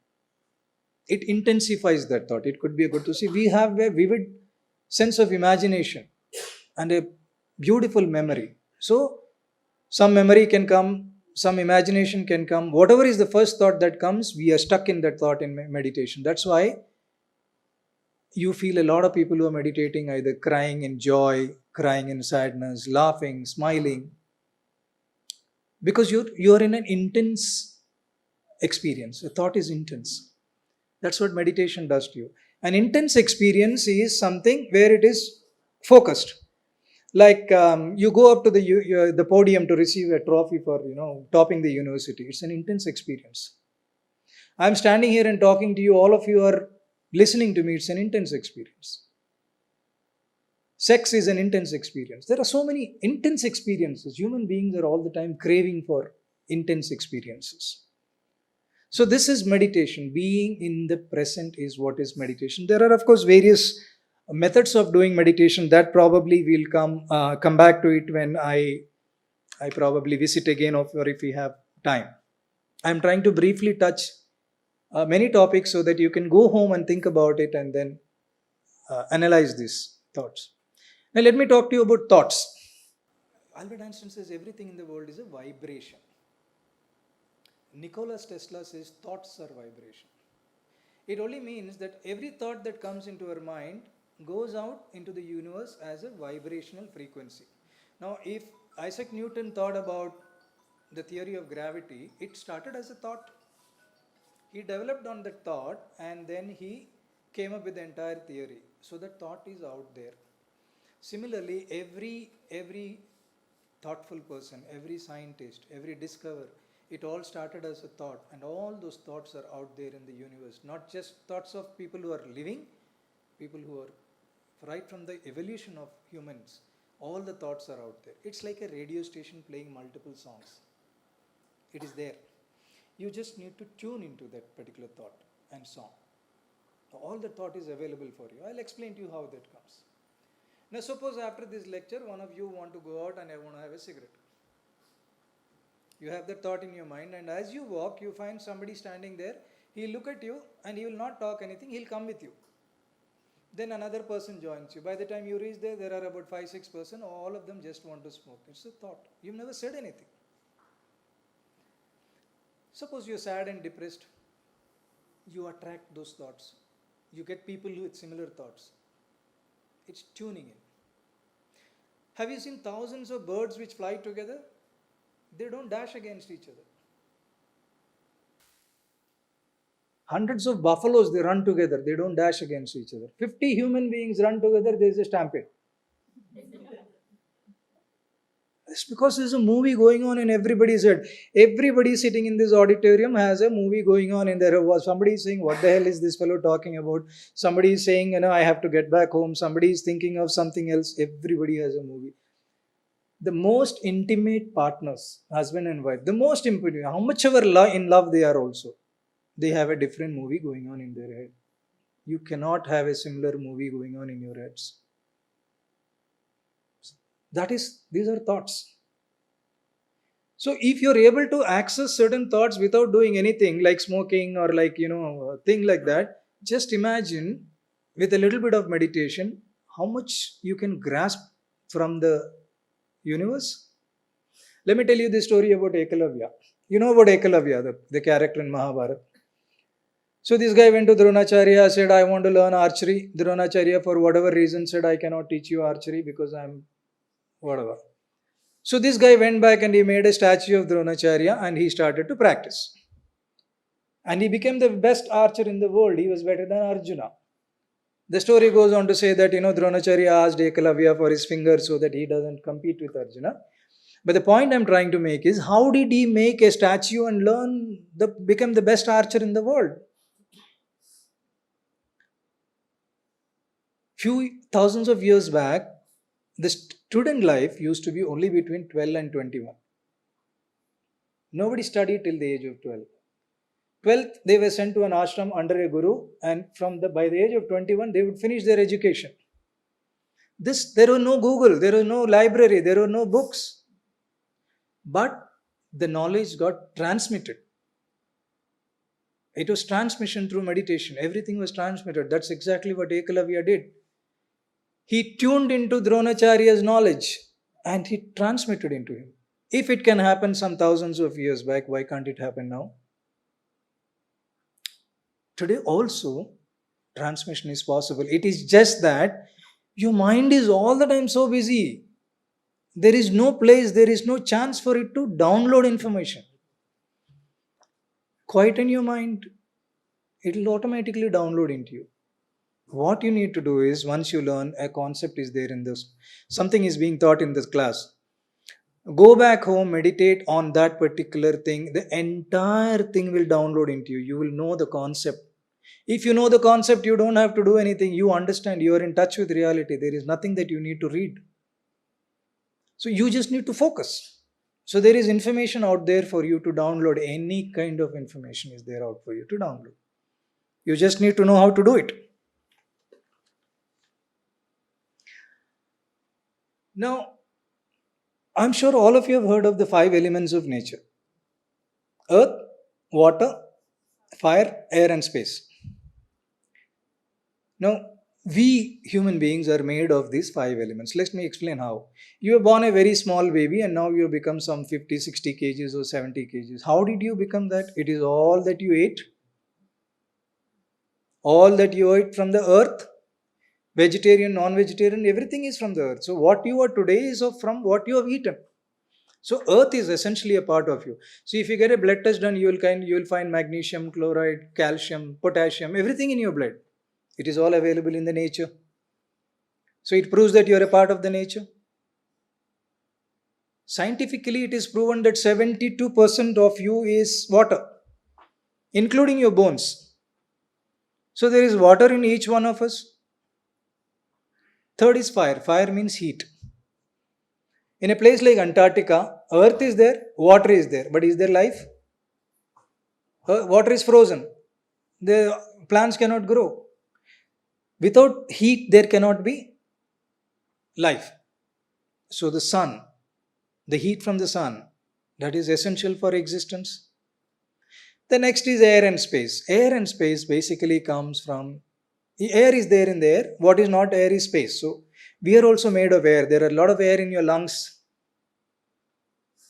it intensifies that thought. It could be good to see. We have a vivid sense of imagination and a beautiful memory. So, some memory can come, some imagination can come. Whatever is the first thought that comes, we are stuck in that thought in meditation. That's why you feel a lot of people who are meditating either crying in joy, crying in sadness, laughing, smiling. Because you're in an intense experience. The thought is intense. That's what meditation does to you. An intense experience is something where it is focused. Like you go up to the podium to receive a trophy for topping the university. It's an intense experience. I'm standing here and talking to you. All of you are listening to me. It's an intense experience. Sex is an intense experience. There are so many intense experiences. Human beings are all the time craving for intense experiences. So this is meditation. Being in the present is what is meditation. There are, of course, various methods of doing meditation that probably will come back to it when I probably visit again, or if we have time. I'm trying to briefly touch many topics so that you can go home and think about it and then analyze these thoughts. Now let me talk to you about thoughts. Albert Einstein says everything in the world is a vibration. Nikola Tesla says thoughts are vibration. It only means that every thought that comes into our mind goes out into the universe as a vibrational frequency. Now, if Isaac Newton thought about the theory of gravity, it started as a thought. He developed on that thought and then he came up with the entire theory. So that thought is out there. Similarly, every thoughtful person, every scientist, every discoverer, it all started as a thought, and all those thoughts are out there in the universe. Not just thoughts of people who are living, people who are right from the evolution of humans. All the thoughts are out there. It's like a radio station playing multiple songs. It is there. You just need to tune into that particular thought and song. All the thought is available for you. I'll explain to you how that comes. Now suppose after this lecture, one of you want to go out and I want to have a cigarette. You have that thought in your mind, and as you walk, you find somebody standing there. He'll look at you and he will not talk anything. He'll come with you. Then another person joins you. By the time you reach there, there are about 5-6 persons. All of them just want to smoke. It's a thought. You've never said anything. Suppose you're sad and depressed. You attract those thoughts. You get people with similar thoughts. It's tuning in. Have you seen thousands of birds which fly together? They don't dash against each other. Hundreds of buffaloes, they run together. They don't dash against each other. 50 human beings run together, there is a stampede. It's because there's a movie going on in everybody's head. Everybody sitting in this auditorium has a movie going on in their head. Somebody is saying, what the hell is this fellow talking about? Somebody is saying, I have to get back home. Somebody is thinking of something else. Everybody has a movie. The most intimate partners, husband and wife, the most important, how much ever in love they are also, they have a different movie going on in their head. You cannot have a similar movie going on in your heads. These are thoughts. So if you're able to access certain thoughts without doing anything like smoking or like, a thing like that, just imagine with a little bit of meditation, how much you can grasp from the universe. Let me tell you the story about Ekalavya. You know about Ekalavya, the character in Mahabharata. So this guy went to Dronacharya, said, I want to learn archery. Dronacharya, for whatever reason, said, I cannot teach you archery because I'm whatever. So this guy went back and he made a statue of Dronacharya and he started to practice. And he became the best archer in the world. He was better than Arjuna. The story goes on to say that, Dronacharya asked Ekalavya for his finger so that he doesn't compete with Arjuna. But the point I'm trying to make is, how did he make a statue and become the best archer in the world? Few thousands of years back, the student life used to be only between 12 and 21. Nobody studied till the age of 12. 12th, they were sent to an ashram under a guru, and by the age of 21, they would finish their education. There was no Google, there was no library, there were no books. But the knowledge got transmitted. It was transmission through meditation. Everything was transmitted. That's exactly what Ekalavya did. He tuned into Dronacharya's knowledge and he transmitted into him. If it can happen some thousands of years back, why can't it happen now? Today also, transmission is possible. It is just that your mind is all the time so busy. There is no place, there is no chance for it to download information. Quieten your mind. It will automatically download into you. What you need to do is, once you learn a concept is there in this, something is being taught in this class, go back home, meditate on that particular thing. The entire thing will download into you. You will know the concept. If you know the concept, you don't have to do anything. You understand. You are in touch with reality. There is nothing that you need to read. So you just need to focus. So there is information out there for you to download. Any kind of information is there out for you to download. You just need to know how to do it. Now, I'm sure all of you have heard of the 5 elements of nature: earth, water, fire, air, and space. Now, we human beings are made of these 5 elements. Let me explain how. You were born a very small baby and now you have become some 50, 60 kgs or 70 kgs. How did you become that? It is all that you ate. All that you ate from the earth. Vegetarian, non-vegetarian, everything is from the earth. So what you are today is from what you have eaten. So earth is essentially a part of you. So if you get a blood test done, you will find magnesium, chloride, calcium, potassium, everything in your blood. It is all available in the nature. So it proves that you are a part of the nature. Scientifically, it is proven that 72% of you is water, including your bones. So there is water in each one of us. Third is fire. Fire means heat. In a place like Antarctica, earth is there, water is there. But is there life? Water is frozen. The plants cannot grow. Without heat, there cannot be life. So the sun, the heat from the sun, that is essential for existence. The next is air and space. Air and space basically comes from, air is there in the air. What is not air is space. So we are also made of air. There are a lot of air in your lungs.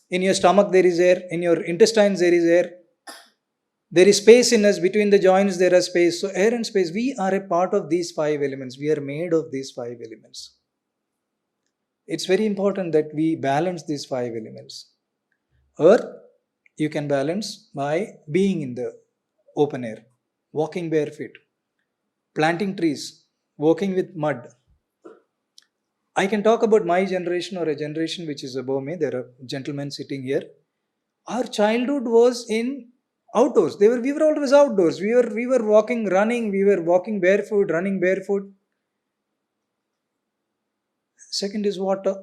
In your stomach there is air. In your intestines there is air. There is space in us. Between the joints there is space. So air and space, we are a part of these 5 elements. We are made of these 5 elements. It's very important that we balance these 5 elements. Earth, you can balance by being in the open air, walking barefoot, planting trees, working with mud. I can talk about my generation or a generation which is above me. There are gentlemen sitting here. Our childhood was in outdoors. We were always outdoors. We were walking, running. We were walking barefoot, running barefoot. Second is water.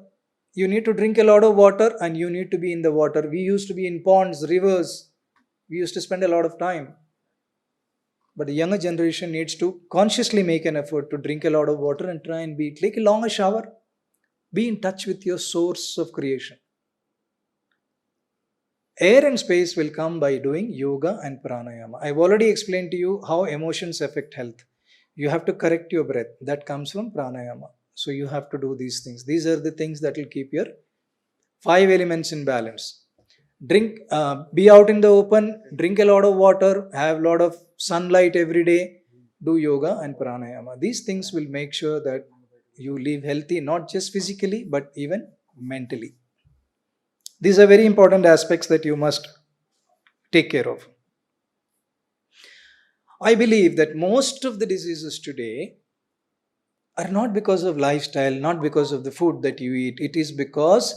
You need to drink a lot of water and you need to be in the water. We used to be in ponds, rivers. We used to spend a lot of time. But the younger generation needs to consciously make an effort to drink a lot of water and try and take a longer shower. Be in touch with your source of creation. Air and space will come by doing yoga and pranayama. I've already explained to you how emotions affect health. You have to correct your breath. That comes from pranayama. So you have to do these things. These are the things that will keep your 5 elements in balance. Be out in the open, drink a lot of water, have a lot of sunlight every day, do yoga and pranayama. These things will make sure that you live healthy, not just physically, but even mentally. These are very important aspects that you must take care of. I believe that most of the diseases today are not because of lifestyle, not because of the food that you eat. It is because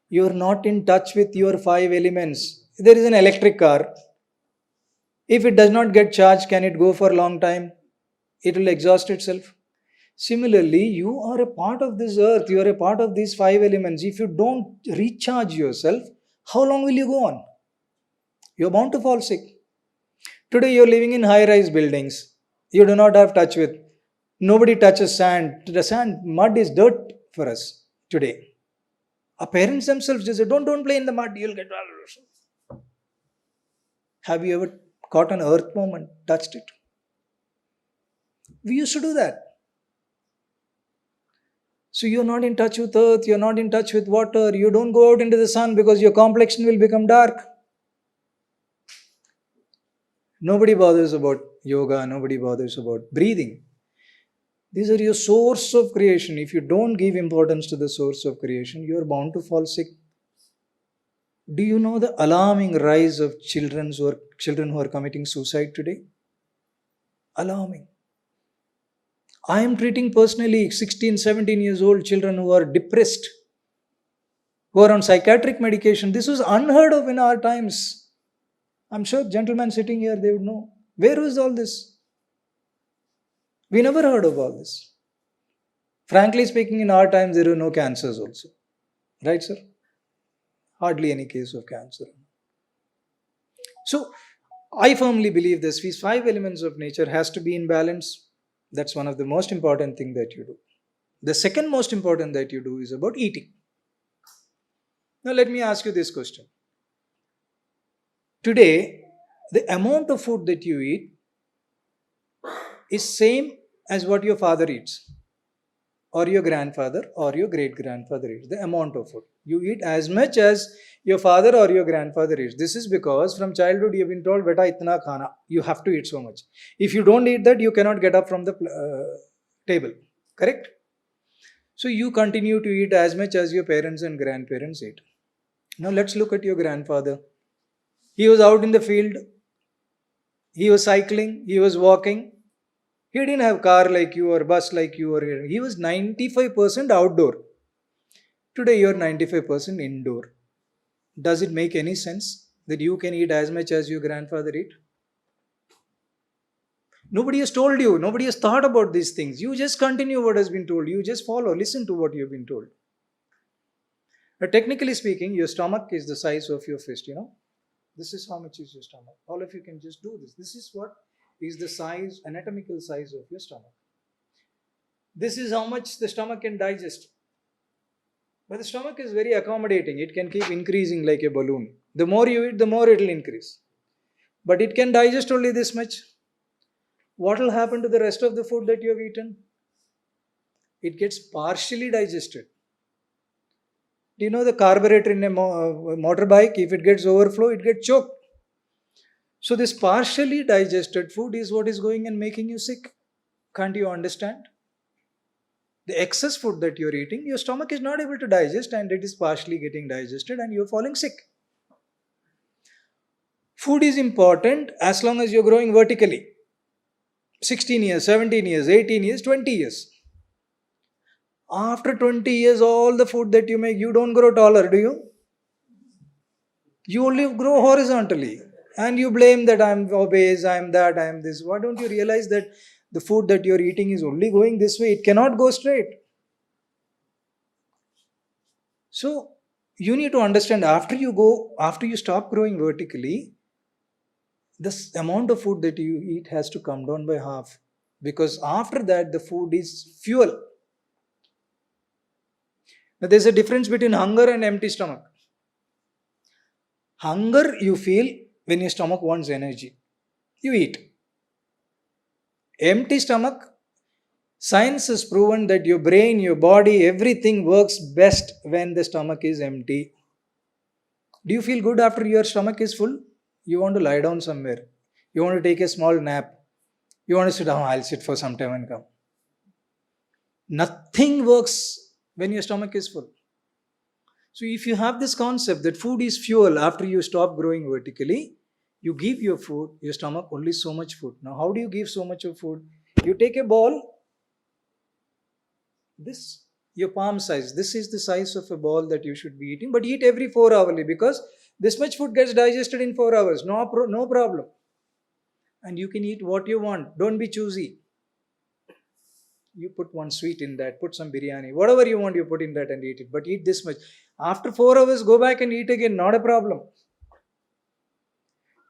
you are not in touch with your 5 elements. There is an electric car. If it does not get charged, can it go for a long time? It will exhaust itself. Similarly, you are a part of this earth. You are a part of these 5 elements. If you don't recharge yourself, how long will you go on? You are bound to fall sick. Today you are living in high-rise buildings. You do not have touch with. Nobody touches sand. The sand, mud is dirt for us today. Our parents themselves just say, don't play in the mud, you'll get... Have you ever caught an earthworm and touched it? We used to do that. So you're not in touch with earth, you're not in touch with water, you don't go out into the sun because your complexion will become dark. Nobody bothers about yoga, nobody bothers about breathing. These are your source of creation. If you don't give importance to the source of creation, you are bound to fall sick. Do you know the alarming rise of children who are committing suicide today? Alarming. I am treating personally 16, 17 years old children who are depressed, who are on psychiatric medication. This was unheard of in our times. I'm sure gentlemen sitting here, they would know. Where was all this? We never heard of all this. Frankly speaking, in our times, there were no cancers also. Right, sir? Hardly any case of cancer. So, I firmly believe this. These 5 elements of nature has to be in balance. That's one of the most important things that you do. The second most important that you do is about eating. Now, let me ask you this question. Today, the amount of food that you eat is same as what your father eats, or your grandfather, or your great-grandfather eats. The amount of food. You eat as much as your father or your grandfather eats. This is because from childhood you have been told, beta itna khana. You have to eat so much. If you don't eat that, you cannot get up from the table. Correct? So you continue to eat as much as your parents and grandparents eat. Now let's look at your grandfather. He was out in the field. He was cycling. He was walking. He didn't have car like you or bus like you. He was 95% outdoor. Today you are 95% indoor. Does it make any sense that you can eat as much as your grandfather ate? Nobody has told you. Nobody has thought about these things. You just continue what has been told. You just follow. Listen to what you have been told. Now, technically speaking, your stomach is the size of your fist, This is how much is your stomach. All of you can just do this. This is what is the size, anatomical size of your stomach. This is how much the stomach can digest. But the stomach is very accommodating. It can keep increasing like a balloon. The more you eat, the more it will increase. But it can digest only this much. What will happen to the rest of the food that you have eaten? It gets partially digested. Do you know the carburetor in a motorbike? If it gets overflow, it gets choked. So this partially digested food is what is going and making you sick. Can't you understand? The excess food that you're eating, your stomach is not able to digest and it is partially getting digested and you're falling sick. Food is important as long as you're growing vertically. 16 years, 17 years, 18 years, 20 years. After 20 years, all the food that you make, you don't grow taller, do you? You only grow horizontally. And you blame that I'm obese, I'm that, I'm this. Why don't you realize that the food that you're eating is only going this way? It cannot go straight. So you need to understand, after you stop growing vertically, this amount of food that you eat has to come down by half. Because after that, the food is fuel. Now, there's a difference between hunger and empty stomach. Hunger you feel when your stomach wants energy. You eat. Empty stomach, science has proven that your brain, your body, everything works best when the stomach is empty. Do you feel good after your stomach is full? You want to lie down somewhere. You want to take a small nap. You want to sit down, I'll sit for some time and come. Nothing works when your stomach is full. So if you have this concept that food is fuel after you stop growing vertically, you give your stomach only so much food. Now, how do you give so much of food? You take a ball, your palm size. This is the size of a ball that you should be eating, but eat every 4 hourly, because this much food gets digested in 4 hours. No problem. And you can eat what you want. Don't be choosy. You put one sweet in that, put some biryani, whatever you want, you put in that and eat it. But eat this much. After 4 hours, go back and eat again. Not a problem.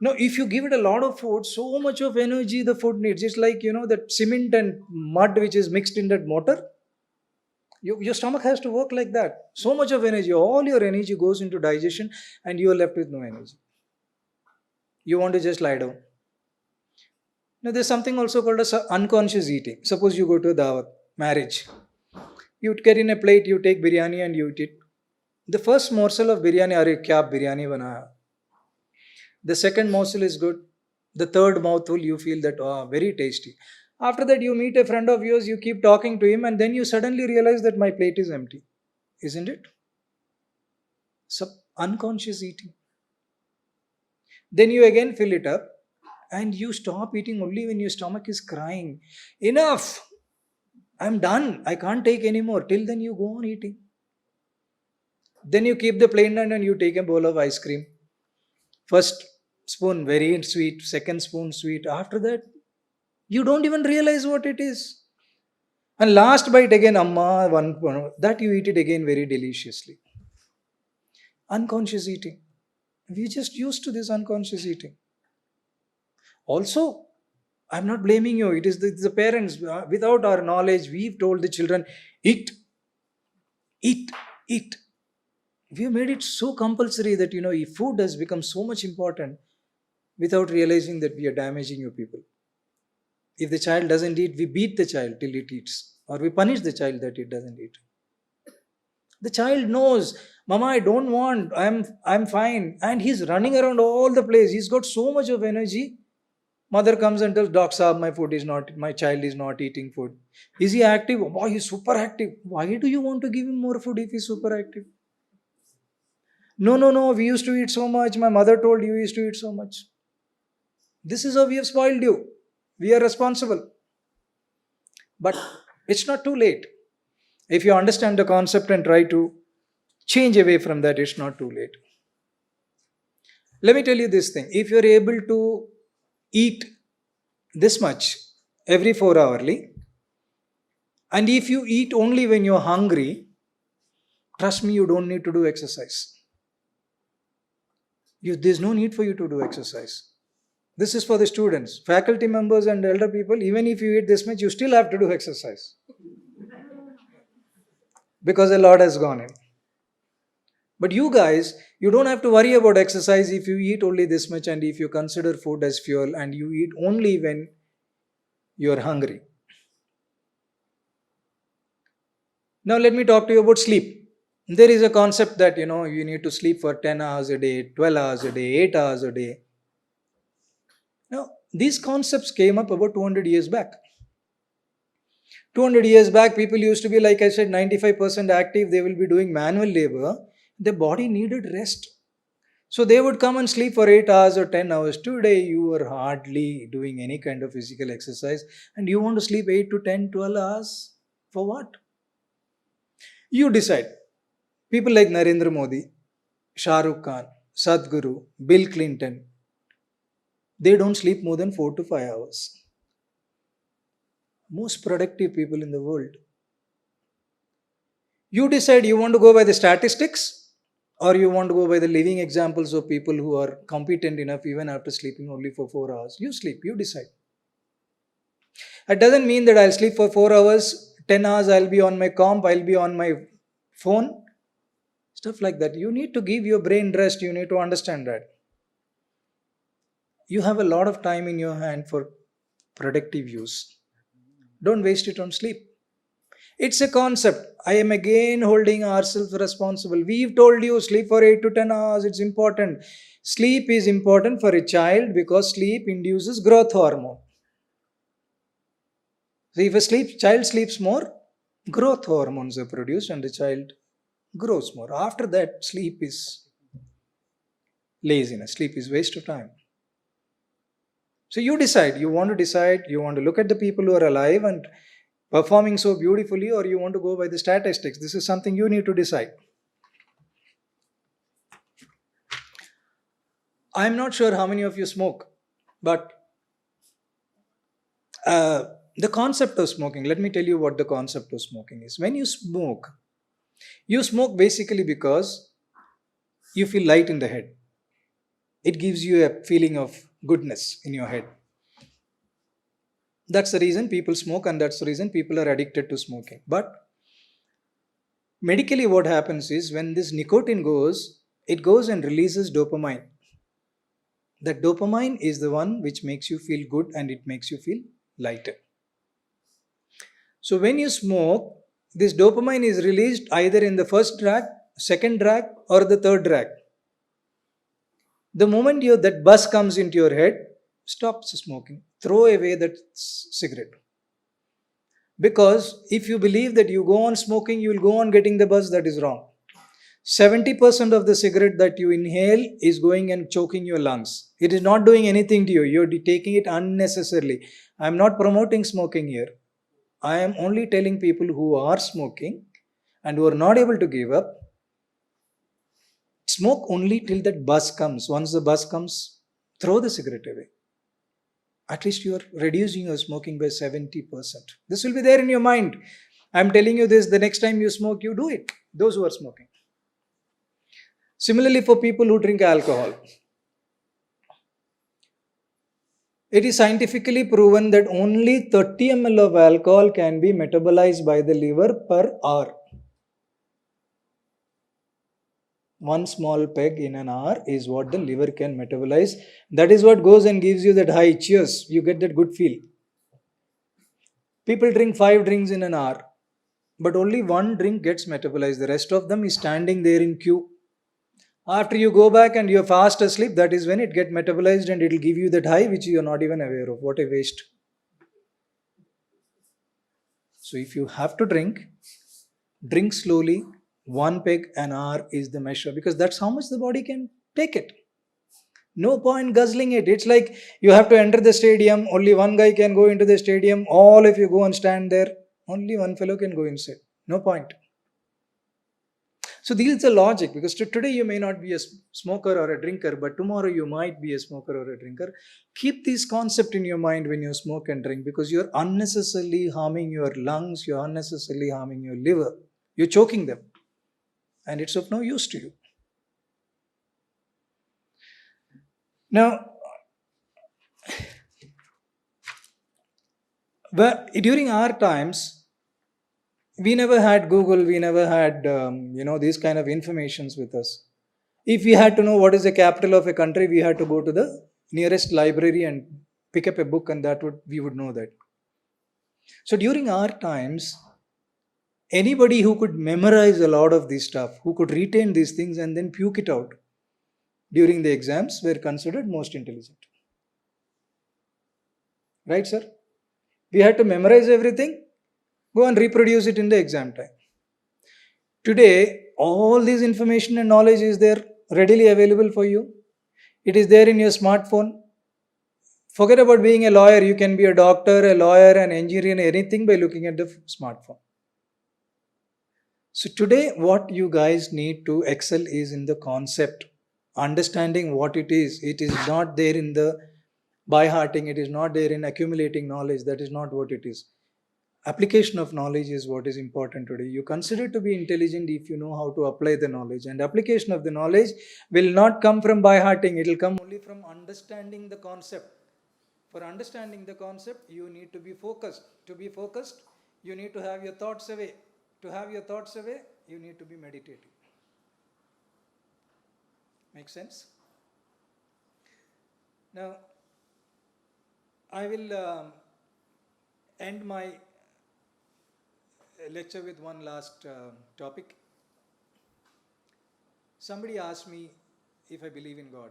Now, if you give it a lot of food, so much of energy the food needs. It's like, that cement and mud which is mixed in that mortar. Your stomach has to work like that. So much of energy. All your energy goes into digestion and you are left with no energy. You want to just lie down. Now, there's something also called as unconscious eating. Suppose you go to a dawat, marriage. You get in a plate, you take biryani and you eat it. The first morsel of biryani, "Arey, kya biryani banaya?" The second morsel is good. The third mouthful, you feel that, very tasty. After that, you meet a friend of yours, you keep talking to him, and then you suddenly realize that my plate is empty. Isn't it? Unconscious eating. Then you again fill it up. And you stop eating only when your stomach is crying, "Enough! I'm done. I can't take anymore." Till then, you go on eating. Then you keep the plate down and you take a bowl of ice cream. First spoon, very sweet. Second spoon, sweet. After that, you don't even realize what it is. And last bite again, amma, one, that you eat it again very deliciously. Unconscious eating. We're just used to this unconscious eating. Also, I'm not blaming you. It is the parents. Without our knowledge, we've told the children, eat, eat, eat. We have made it so compulsory that, if food has become so much important without realizing that we are damaging your people. If the child doesn't eat, we beat the child till it eats. Or we punish the child that it doesn't eat. The child knows, "Mama, I don't want, I'm fine." And he's running around all the place. He's got so much of energy. Mother comes and tells, "Doc Saab, my child is not eating food." Is he active? Boy, he's super active. Why do you want to give him more food if he's super active? No, we used to eat so much. My mother told you used to eat so much. This is how we have spoiled you. We are responsible. But it's not too late. If you understand the concept and try to change away from that, it's not too late. Let me tell you this thing. If you're able to eat this much every 4 hourly, and if you eat only when you're hungry, trust me, you don't need to do exercise. There's no need for you to do exercise. This is for the students, faculty members and elder people. Even if you eat this much, you still have to do exercise. Because a lot has gone in. But you guys, you don't have to worry about exercise if you eat only this much and if you consider food as fuel and you eat only when you're hungry. Now let me talk to you about sleep. There is a concept that, you need to sleep for 10 hours a day, 12 hours a day, 8 hours a day. Now, these concepts came up about 200 years back. 200 years back, people used to be, like I said, 95% active. They will be doing manual labor. The body needed rest. So they would come and sleep for 8 hours or 10 hours. Today, you are hardly doing any kind of physical exercise and you want to sleep 8 to 10, 12 hours. For what? You decide. People like Narendra Modi, Shah Rukh Khan, Sadhguru, Bill Clinton, they don't sleep more than 4 to 5 hours. Most productive people in the world. You decide you want to go by the statistics or you want to go by the living examples of people who are competent enough even after sleeping only for 4 hours. You sleep, you decide. It doesn't mean that I'll sleep for 4 hours, 10 hours I'll be on my comp, I'll be on my phone. Stuff like that. You need to give your brain rest. You need to understand that. You have a lot of time in your hand for productive use. Don't waste it on sleep. It's a concept. I am again holding ourselves responsible. We've told you sleep for 8 to 10 hours. It's important. Sleep is important for a child because sleep induces growth hormone. So if a child sleeps more, growth hormones are produced and the child grows more. After that, sleep is laziness. Sleep is waste of time. So you decide. You want to look at the people who are alive and performing so beautifully, or you want to go by the statistics. This is something you need to decide. I'm not sure how many of you smoke, but the concept of smoking, let me tell you what the concept of smoking is. When you smoke basically because you feel light in the head. It gives you a feeling of goodness in your head. That's the reason people smoke, and that's the reason people are addicted to smoking. But medically what happens is when this nicotine goes, it goes and releases dopamine. That dopamine is the one which makes you feel good and it makes you feel lighter. So when you smoke, this dopamine is released either in the first drag, second drag, or the third drag. The moment that buzz comes into your head, stop smoking. Throw away that cigarette. Because if you believe that you go on smoking, you will go on getting the buzz, that is wrong. 70% of the cigarette that you inhale is going and choking your lungs. It is not doing anything to you. You're taking it unnecessarily. I'm not promoting smoking here. I am only telling people who are smoking and who are not able to give up, smoke only till that buzz comes. Once the buzz comes, throw the cigarette away. At least you are reducing your smoking by 70%. This will be there in your mind. I'm telling you this, the next time you smoke, you do it. Those who are smoking. Similarly, for people who drink alcohol, it is scientifically proven that only 30 ml of alcohol can be metabolized by the liver per hour. One small peg in an hour is what the liver can metabolize. That is what goes and gives you that high cheers. You get that good feel. People drink 5 drinks in an hour, but only 1 drink gets metabolized. The rest of them is standing there in queue. After you go back and you're fast asleep, that is when it gets metabolized and it will give you that high which you're not even aware of. What a waste. So if you have to drink slowly. 1 peg an hour is the measure, because that's how much the body can take it. No point guzzling it. It's like you have to enter the stadium, only 1 guy can go into the stadium. All of you go and stand there, only 1 fellow can go inside. No point. So this is the logic, because today you may not be a smoker or a drinker, but tomorrow you might be a smoker or a drinker. Keep this concept in your mind when you smoke and drink, because you're unnecessarily harming your lungs, you're unnecessarily harming your liver. You're choking them. And it's of no use to you. Now, during our times, we never had Google, we never had, these kind of informations with us. If we had to know what is the capital of a country, we had to go to the nearest library and pick up a book, and we would know that. So during our times, anybody who could memorize a lot of this stuff, who could retain these things and then puke it out during the exams, were considered most intelligent. Right, sir? We had to memorize everything, go and reproduce it in the exam time. Today, all this information and knowledge is there, readily available for you. It is there in your smartphone. Forget about being a lawyer. You can be a doctor, a lawyer, an engineer, anything by looking at the smartphone. So today what you guys need to excel is in the concept, understanding what it is. It is not there in the by hearting, it is not there in accumulating knowledge. That is not what it is. Application of knowledge is what is important today. You consider to be intelligent if you know how to apply the knowledge, and application of the knowledge will not come from by hearting, it will come only from understanding the concept. For understanding the concept, you need to be focused. To be focused, you need to have your thoughts away. To have your thoughts away, you need to be meditating. Make sense? Now, I will end my lecture with one last topic. Somebody asked me if I believe in God.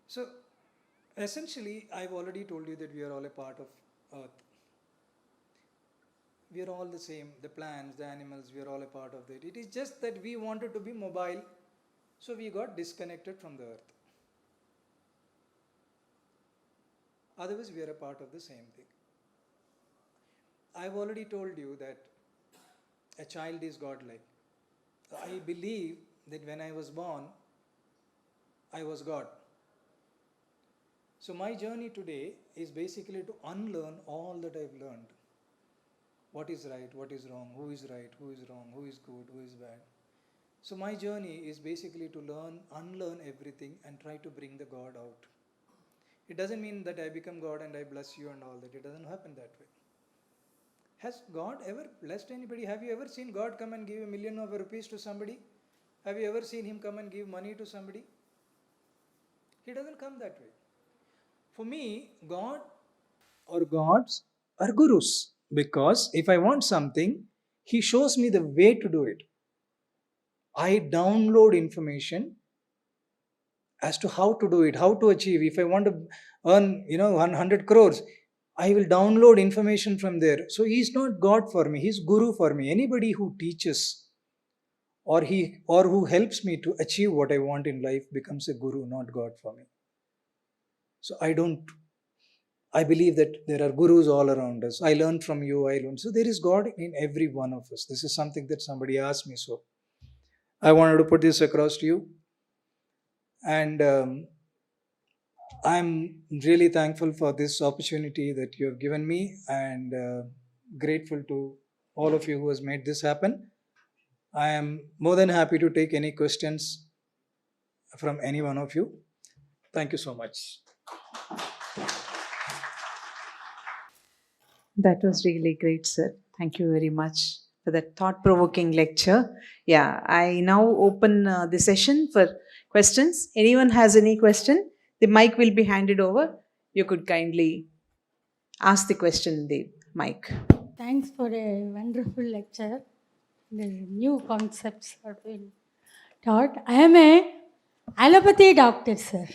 So, essentially, I've already told you that we are all a part of Earth. We are all the same, the plants, the animals, we are all a part of it. It is just that we wanted to be mobile, so we got disconnected from the Earth. Otherwise, we are a part of the same thing. I've already told you that a child is godlike. I believe that when I was born, I was God. So my journey today is basically to unlearn all that I've learned. What is right, what is wrong, who is right, who is wrong, who is good, who is bad. So my journey is basically to unlearn everything and try to bring the God out. It doesn't mean that I become God and I bless you and all that. It doesn't happen that way. Has God ever blessed anybody? Have you ever seen God come and give $1 million of rupees to somebody? Have you ever seen him come and give money to somebody? He doesn't come that way. For me, God or gods are gurus, because if I want something, he shows me the way to do it. I download information as to how to do it, how to achieve. If I want to earn 100 crores, I will download information from there. So he's not God for me, he's guru for me. Anybody who teaches or who helps me to achieve what I want in life becomes a guru, not God for me. So I believe that there are gurus all around us. I learn from you, So there is God in every one of us. This is something that somebody asked me, so I wanted to put this across to you. And I'm really thankful for this opportunity that you have given me, and grateful to all of you who has made this happen. I am more than happy to take any questions from any one of you. Thank you so much. That was really great, sir. Thank you very much for that thought-provoking lecture. Yeah, I now open the session for questions. Anyone has any question? The mic will be handed over. You could kindly ask the question in the mic. Thanks for a wonderful lecture. The new concepts have been taught. I am a allopathy doctor, sir.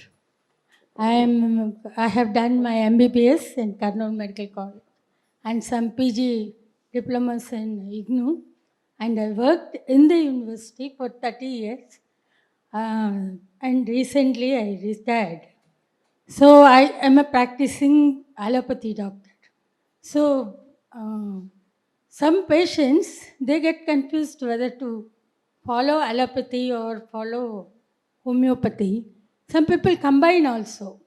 I have done my MBBS in Kurnool Medical College and some PG diplomas in IGNOU, and I worked in the university for 30 years, and recently I retired. So I am a practicing allopathy doctor. So some patients, they get confused whether to follow allopathy or follow homeopathy. Some people combine also.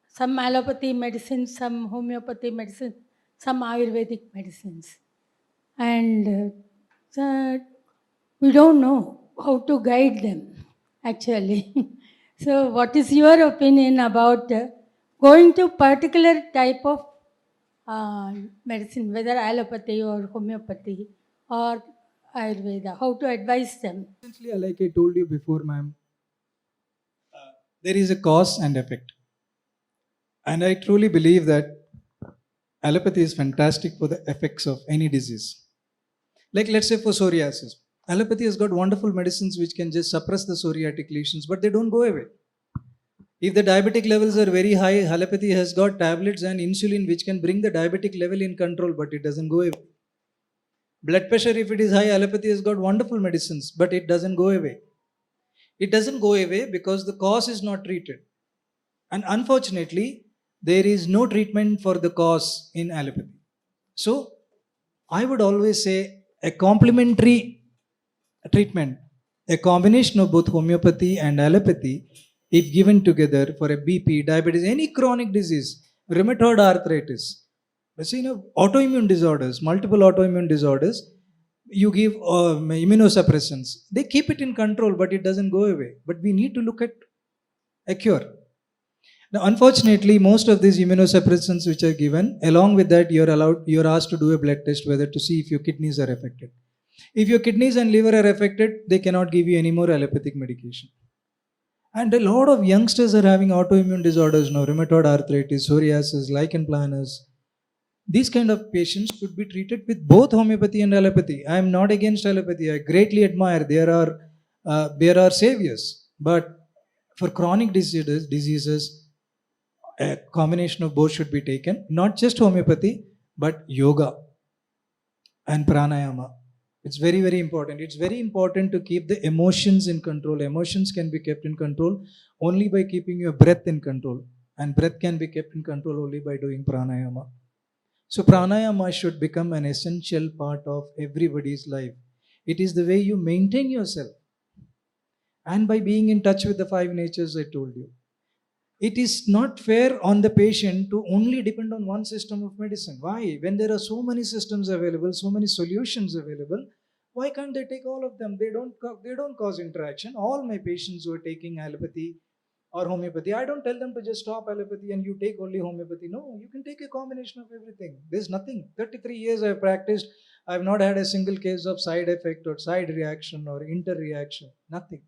Some allopathy medicine, some homeopathy medicine, some Ayurvedic medicines. And we don't know how to guide them, actually. So what is your opinion about going to particular type of medicine, whether allopathy or homeopathy or Ayurveda, how to advise them? Essentially, like I told you before, ma'am, there is a cause and effect. And I truly believe that allopathy is fantastic for the effects of any disease. Like let's say for psoriasis, allopathy has got wonderful medicines which can just suppress the psoriatic lesions, but they don't go away. If the diabetic levels are very high, allopathy has got tablets and insulin which can bring the diabetic level in control, but it doesn't go away. Blood pressure, if it is high, allopathy has got wonderful medicines, but it doesn't go away. It doesn't go away because the cause is not treated. And unfortunately, there is no treatment for the cause in allopathy. So, I would always say a complementary treatment, a combination of both homeopathy and allopathy, if given together for a BP, diabetes, any chronic disease, rheumatoid arthritis, autoimmune disorders, multiple autoimmune disorders, you give immunosuppressants. They keep it in control, but it doesn't go away. But we need to look at a cure. Now, unfortunately, most of these immunosuppressants which are given, along with that, you're asked to do a blood test whether to see if your kidneys are affected. If your kidneys and liver are affected, they cannot give you any more allopathic medication. And a lot of youngsters are having autoimmune disorders now, rheumatoid arthritis, psoriasis, lichen planus. These kind of patients should be treated with both homeopathy and allopathy. I am not against allopathy. I greatly admire. There are saviors. But for chronic diseases, a combination of both should be taken. Not just homeopathy, but yoga and pranayama. It's very, very important. It's very important to keep the emotions in control. Emotions can be kept in control only by keeping your breath in control. And breath can be kept in control only by doing pranayama. So pranayama should become an essential part of everybody's life. It is the way you maintain yourself. And by being in touch with the five natures I told you. It is not fair on the patient to only depend on one system of medicine. Why? When there are so many systems available, so many solutions available, why can't they take all of them? They don't cause interaction. All my patients who are taking allopathy or homeopathy, I don't tell them to just stop allopathy and you take only homeopathy. No, you can take a combination of everything. There's nothing. 33 years I've practiced. I've not had a single case of side effect or side reaction or interreaction. Nothing.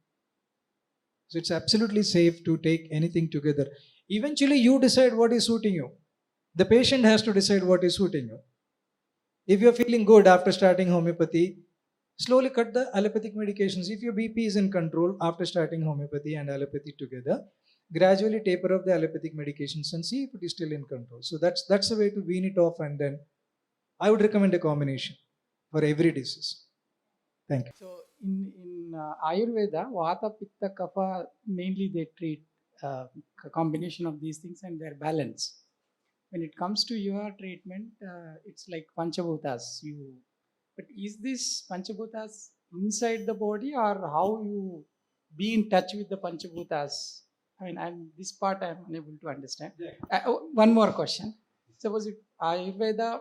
So it's absolutely safe to take anything together. Eventually, you decide what is suiting you. The patient has to decide what is suiting you. If you're feeling good after starting homeopathy, slowly cut the allopathic medications. If your BP is in control after starting homeopathy and allopathy together, gradually taper off the allopathic medications and see if it is still in control. So that's the way to wean it off, and then I would recommend a combination for every disease. Thank you. So in Ayurveda, Vata, Pitta, Kapha, mainly they treat a combination of these things and their balance. When it comes to your treatment, it's like Panchabhutas. But is this Panchabhutas inside the body, or how you be in touch with the Panchabhutas? I mean, this part I'm unable to understand. One more question. Suppose if Ayurveda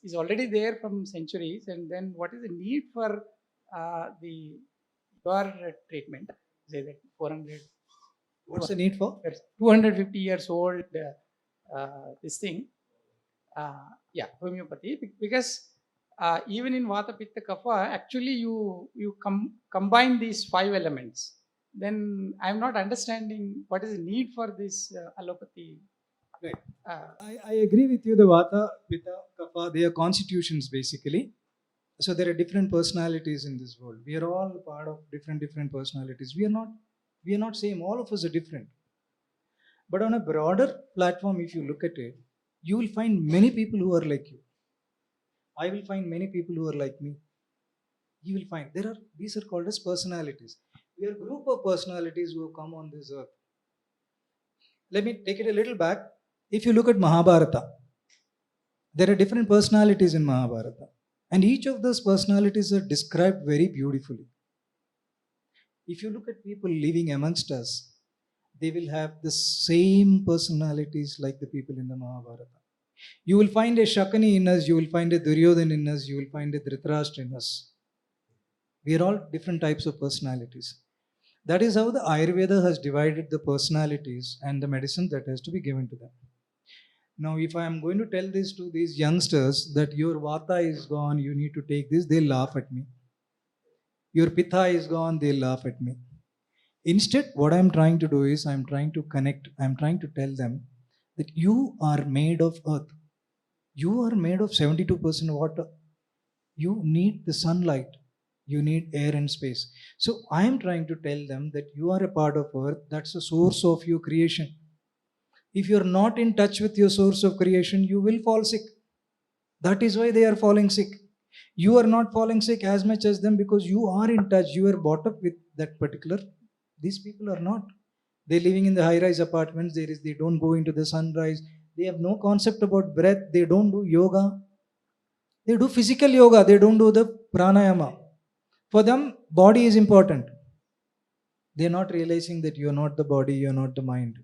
is already there from centuries, and then what is the need for your treatment? Say that 400. What's the need for? 250 years old. This thing. Homeopathy, because even in Vata, Pitta, Kapha, actually you combine these 5 elements. Then I'm not understanding what is the need for this allopathy. Right. I agree with you. The Vata, Pitta, Kapha, they are constitutions basically. So there are different personalities in this world. We are all part of different personalities. We are not same. All of us are different. But on a broader platform, if you look at it, you will find many people who are like you. I will find many people who are like me. You will find these are called as personalities. We are a group of personalities who have come on this earth. Let me take it a little back. If you look at Mahabharata, there are different personalities in Mahabharata. And each of those personalities are described very beautifully. If you look at people living amongst us, they will have the same personalities like the people in the Mahabharata. You will find a Shakuni in us, you will find a Duryodhan in us, you will find a Dhritarashtra in us. We are all different types of personalities. That is how the Ayurveda has divided the personalities and the medicine that has to be given to them. Now, if I am going to tell this to these youngsters that your Vata is gone, you need to take this, they'll laugh at me. Your Pitta is gone, they'll laugh at me. Instead, what I'm trying to do is I'm trying to tell them that you are made of earth. You are made of 72% water. You need the sunlight. You need air and space. So I am trying to tell them that you are a part of earth. That's the source of your creation. If you're not in touch with your source of creation, you will fall sick. That is why they are falling sick. You are not falling sick as much as them because you are in touch. You are brought up with that particular. These people are not. They're living in the high-rise apartments. They don't go into the sunrise. They have no concept about breath. They don't do yoga. They do physical yoga, they don't do the pranayama. For them, body is important. They're not realizing that you're not the body, you're not the mind.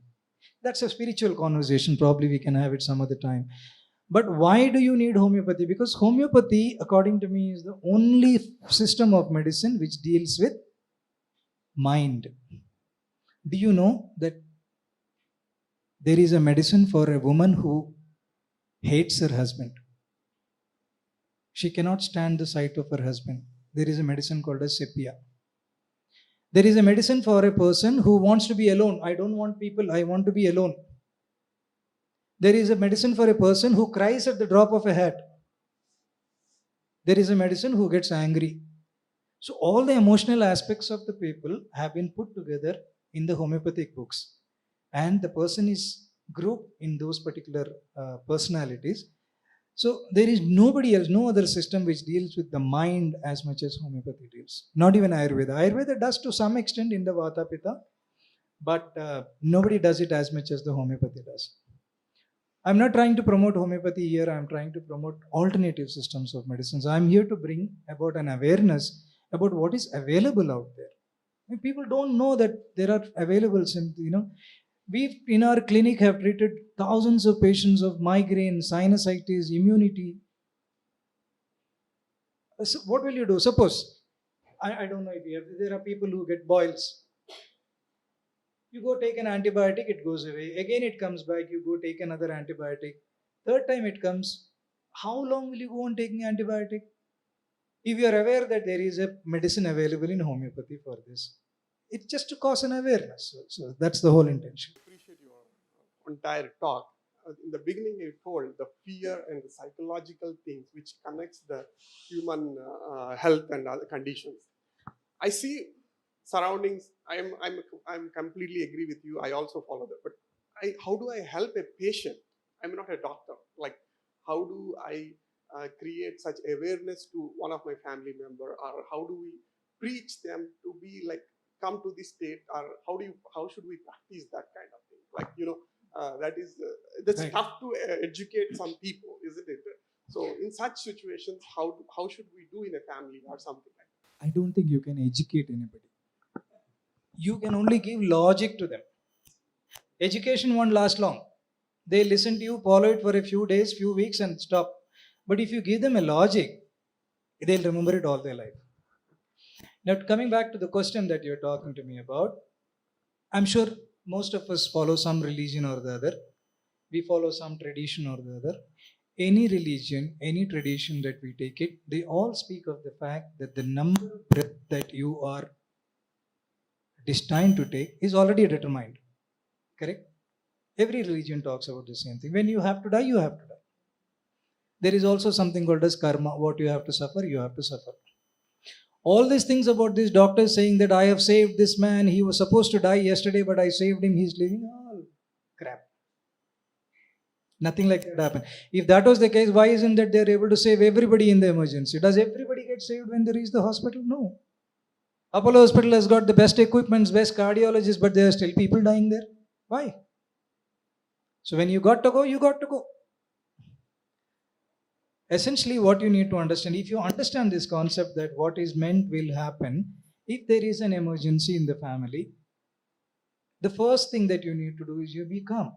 That's a spiritual conversation. Probably we can have it some other time. But why do you need homeopathy? Because homeopathy, according to me, is the only system of medicine which deals with mind. Do you know that there is a medicine for a woman who hates her husband? She cannot stand the sight of her husband. There is a medicine called as sepia. There is a medicine for a person who wants to be alone. I don't want people, I want to be alone. There is a medicine for a person who cries at the drop of a hat. There is a medicine who gets angry. So all the emotional aspects of the people have been put together in the homeopathic books. And the person is grouped in those particular personalities. So there is nobody else, no other system which deals with the mind as much as homeopathy deals. Not even Ayurveda. Ayurveda does to some extent in the Vata Pitta, but nobody does it as much as the homeopathy does. I'm not trying to promote homeopathy here. I'm trying to promote alternative systems of medicines. I'm here to bring about an awareness about what is available out there. I mean, people don't know that there are available, we in our clinic have treated thousands of patients of migraine, sinusitis, immunity. So what will you do? Suppose, I don't know if there are people who get boils. You go take an antibiotic, it goes away. Again, it comes back, you go take another antibiotic. Third time it comes. How long will you go on taking antibiotic? If you are aware that there is a medicine available in homeopathy for this, it's just to cause an awareness. So that's the whole intention. Appreciate your entire talk. In the beginning, you told the fear and the psychological things which connects the human health and other conditions. I see surroundings. I'm completely agree with you. I also follow that. But how do I help a patient? I'm not a doctor. Like, how do I create such awareness to one of my family member, or how do we preach them to be like come to this state, or how should we practice that kind of thing? Like, that's Right. tough to educate some people, isn't it? So in such situations, how should we do in a family or something like that? I don't think you can educate anybody. You can only give logic to them. Education won't last long. They listen to you, follow it for a few days, few weeks, and stop. But if you give them a logic, they'll remember it all their life. Now, coming back to the question that you're talking to me about, I'm sure most of us follow some religion or the other. We follow some tradition or the other. Any religion, any tradition that we take it, they all speak of the fact that the number of breath that you are destined to take is already determined. Correct? Every religion talks about the same thing. When you have to die, you have to die. There is also something called as karma. What you have to suffer, you have to suffer. All these things about these doctors saying that I have saved this man, he was supposed to die yesterday, but I saved him, he's living, all crap. Nothing like that happened. If that was the case, why isn't that they're able to save everybody in the emergency? Does everybody get saved when they reach the hospital? No. Apollo Hospital has got the best equipments, best cardiologists, but there are still people dying there. Why? So when you got to go, you got to go. Essentially, what you need to understand, if you understand this concept that what is meant will happen, if there is an emergency in the family, the first thing that you need to do is you be calm.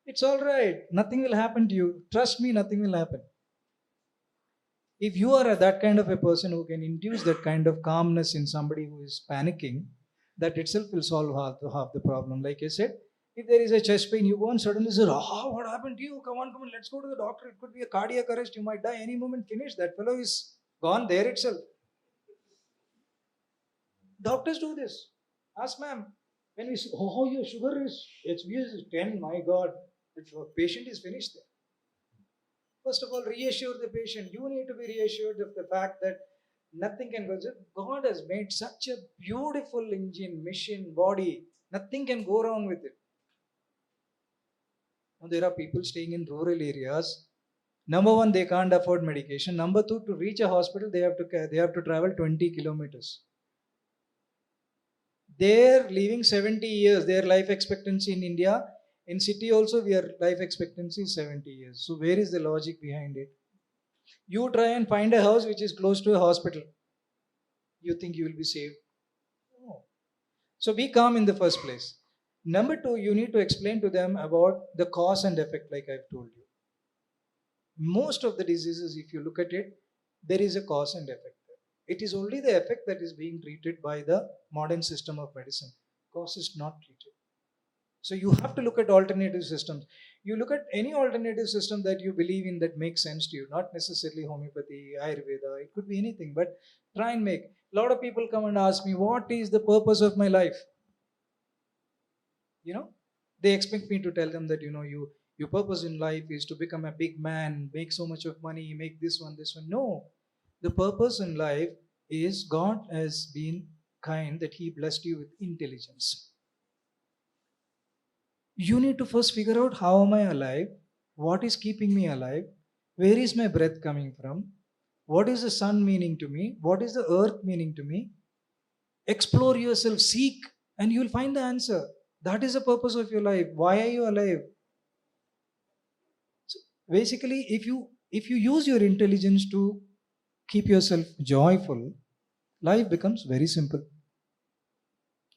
It's all right. Nothing will happen to you. Trust me, nothing will happen. If you are that kind of a person who can induce that kind of calmness in somebody who is panicking, that itself will solve half the problem. Like I said, if there is a chest pain, you go and suddenly say, what happened to you? Come on, let's go to the doctor. It could be a cardiac arrest. You might die any moment. Finish. That fellow is gone there itself. Doctors do this. Ask ma'am. When we say, your sugar is, HbA is 10, my God. The patient is finished there. First of all, reassure the patient. You need to be reassured of the fact that nothing can go. God has made such a beautiful engine, machine, body. Nothing can go wrong with it. Now, there are people staying in rural areas. Number one, they can't afford medication. Number two, to reach a hospital, they have to travel 20 kilometers. They're living 70 years. Their life expectancy in India, in city also, life expectancy is 70 years. So where is the logic behind it? You try and find a house which is close to a hospital. You think you will be saved? No. So be calm in the first place. Number two, you need to explain to them about the cause and effect, like I've told you. Most of the diseases, if you look at it, there is a cause and effect there. It is only the effect that is being treated by the modern system of medicine. Cause is not treated. So you have to look at alternative systems. You look at any alternative system that you believe in that makes sense to you, not necessarily homeopathy, Ayurveda, it could be anything, but try and make. A lot of people come and ask me, what is the purpose of my life? They expect me to tell them that, your purpose in life is to become a big man, make so much of money, make this one. No. The purpose in life is God has been kind that He blessed you with intelligence. You need to first figure out, how am I alive? What is keeping me alive? Where is my breath coming from? What is the sun meaning to me? What is the earth meaning to me? Explore yourself, seek, and you will find the answer. That is the purpose of your life. Why are you alive? So basically, if you use your intelligence to keep yourself joyful, life becomes very simple.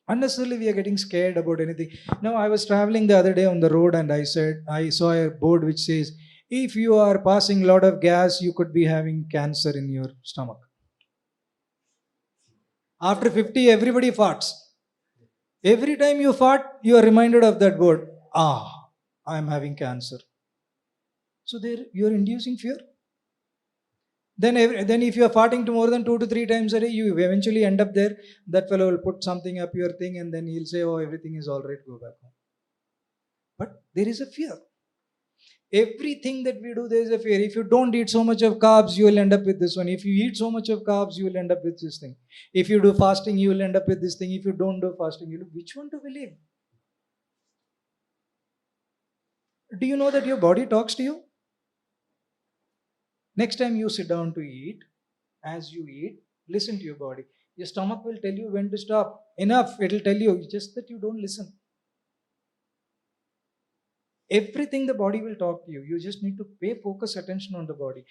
Unnecessarily, we are getting scared about anything. Now, I was traveling the other day on the road and I saw a board which says, if you are passing a lot of gas, you could be having cancer in your stomach. After 50, everybody farts. Every time you fart, you are reminded of that word. I am having cancer. So there, you are inducing fear. Then if you are farting to more than 2 to 3 times a day, you eventually end up there. That fellow will put something up your thing and then he'll say, oh, everything is all right, go back home. But there is a fear. Everything that we do, there is a fear. If you don't eat so much of carbs, you will end up with this one. If you eat so much of carbs, you will end up with this thing. If you do fasting, you will end up with this thing. If you don't do fasting, you will. Which one to believe? Do you know that your body talks to you? Next time you sit down to eat, as you eat, listen to your body. Your stomach will tell you when to stop. Enough, it will tell you, just that you don't listen. Everything the body will talk to you. You just need to pay focus attention on the body.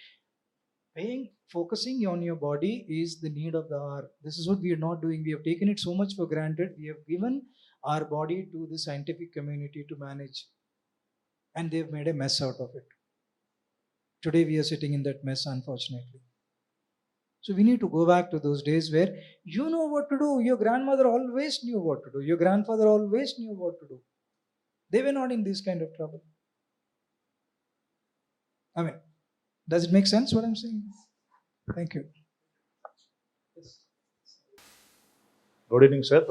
Focusing on your body is the need of the hour. This is what we are not doing. We have taken it so much for granted. We have given our body to the scientific community to manage. And they've made a mess out of it. Today we are sitting in that mess, unfortunately. So we need to go back to those days where you know what to do. Your grandmother always knew what to do. Your grandfather always knew what to do. They were not in this kind of trouble. I mean, does it make sense what I'm saying? Thank you. Good evening, sir.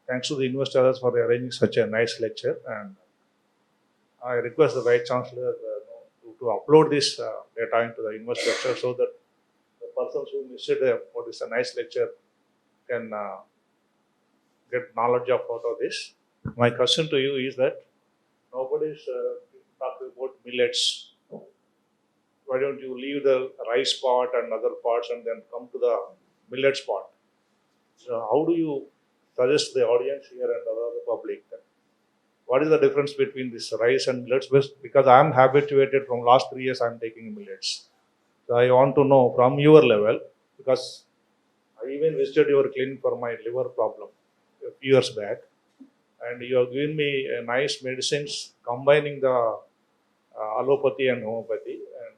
Thanks to the investors for arranging such a nice lecture, and I request the Vice Chancellor to upload this data into the investor lecture so that the persons who missed what is a nice lecture can get knowledge of out of this. My question to you is that nobody is talking about millets. Why don't you leave the rice part and other parts and then come to the millets part? So how do you suggest the audience here and the public that what is the difference between this rice and millets? Because I am habituated from last 3 years I am taking millets. So I want to know from your level, because I even visited your clinic for my liver problem a few years back, and you have given me a nice medicines combining the allopathy and homeopathy, and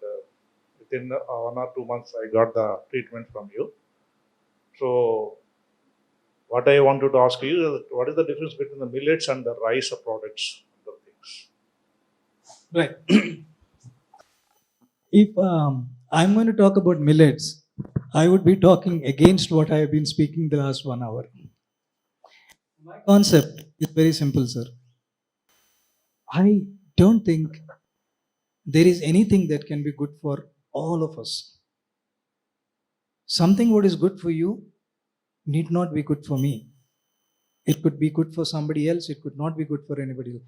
within 1 or 2 months I got the treatment from you. So what I wanted to ask you is, what is the difference between the millets and the rice products and the things? Right. If I'm going to talk about millets, I would be talking against what I have been speaking the last 1 hour. My concept is very simple, sir. I don't think there is anything that can be good for all of us. Something what is good for you need not be good for me. It could be good for somebody else. It could not be good for anybody else.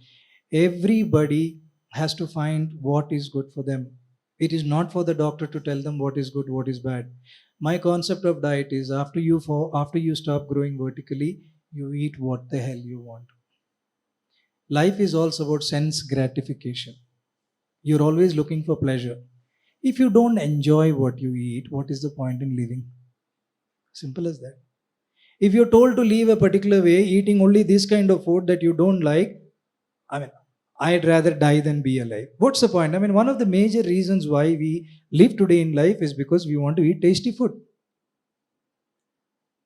Everybody has to find what is good for them. It is not for the doctor to tell them what is good, what is bad. My concept of diet is after you stop growing vertically, you eat what the hell you want. Life is also about sense gratification. You're always looking for pleasure. If you don't enjoy what you eat, what is the point in living? Simple as that. If you're told to live a particular way, eating only this kind of food that you don't like, I mean, I'd rather die than be alive. What's the point? I mean, one of the major reasons why we live today in life is because we want to eat tasty food.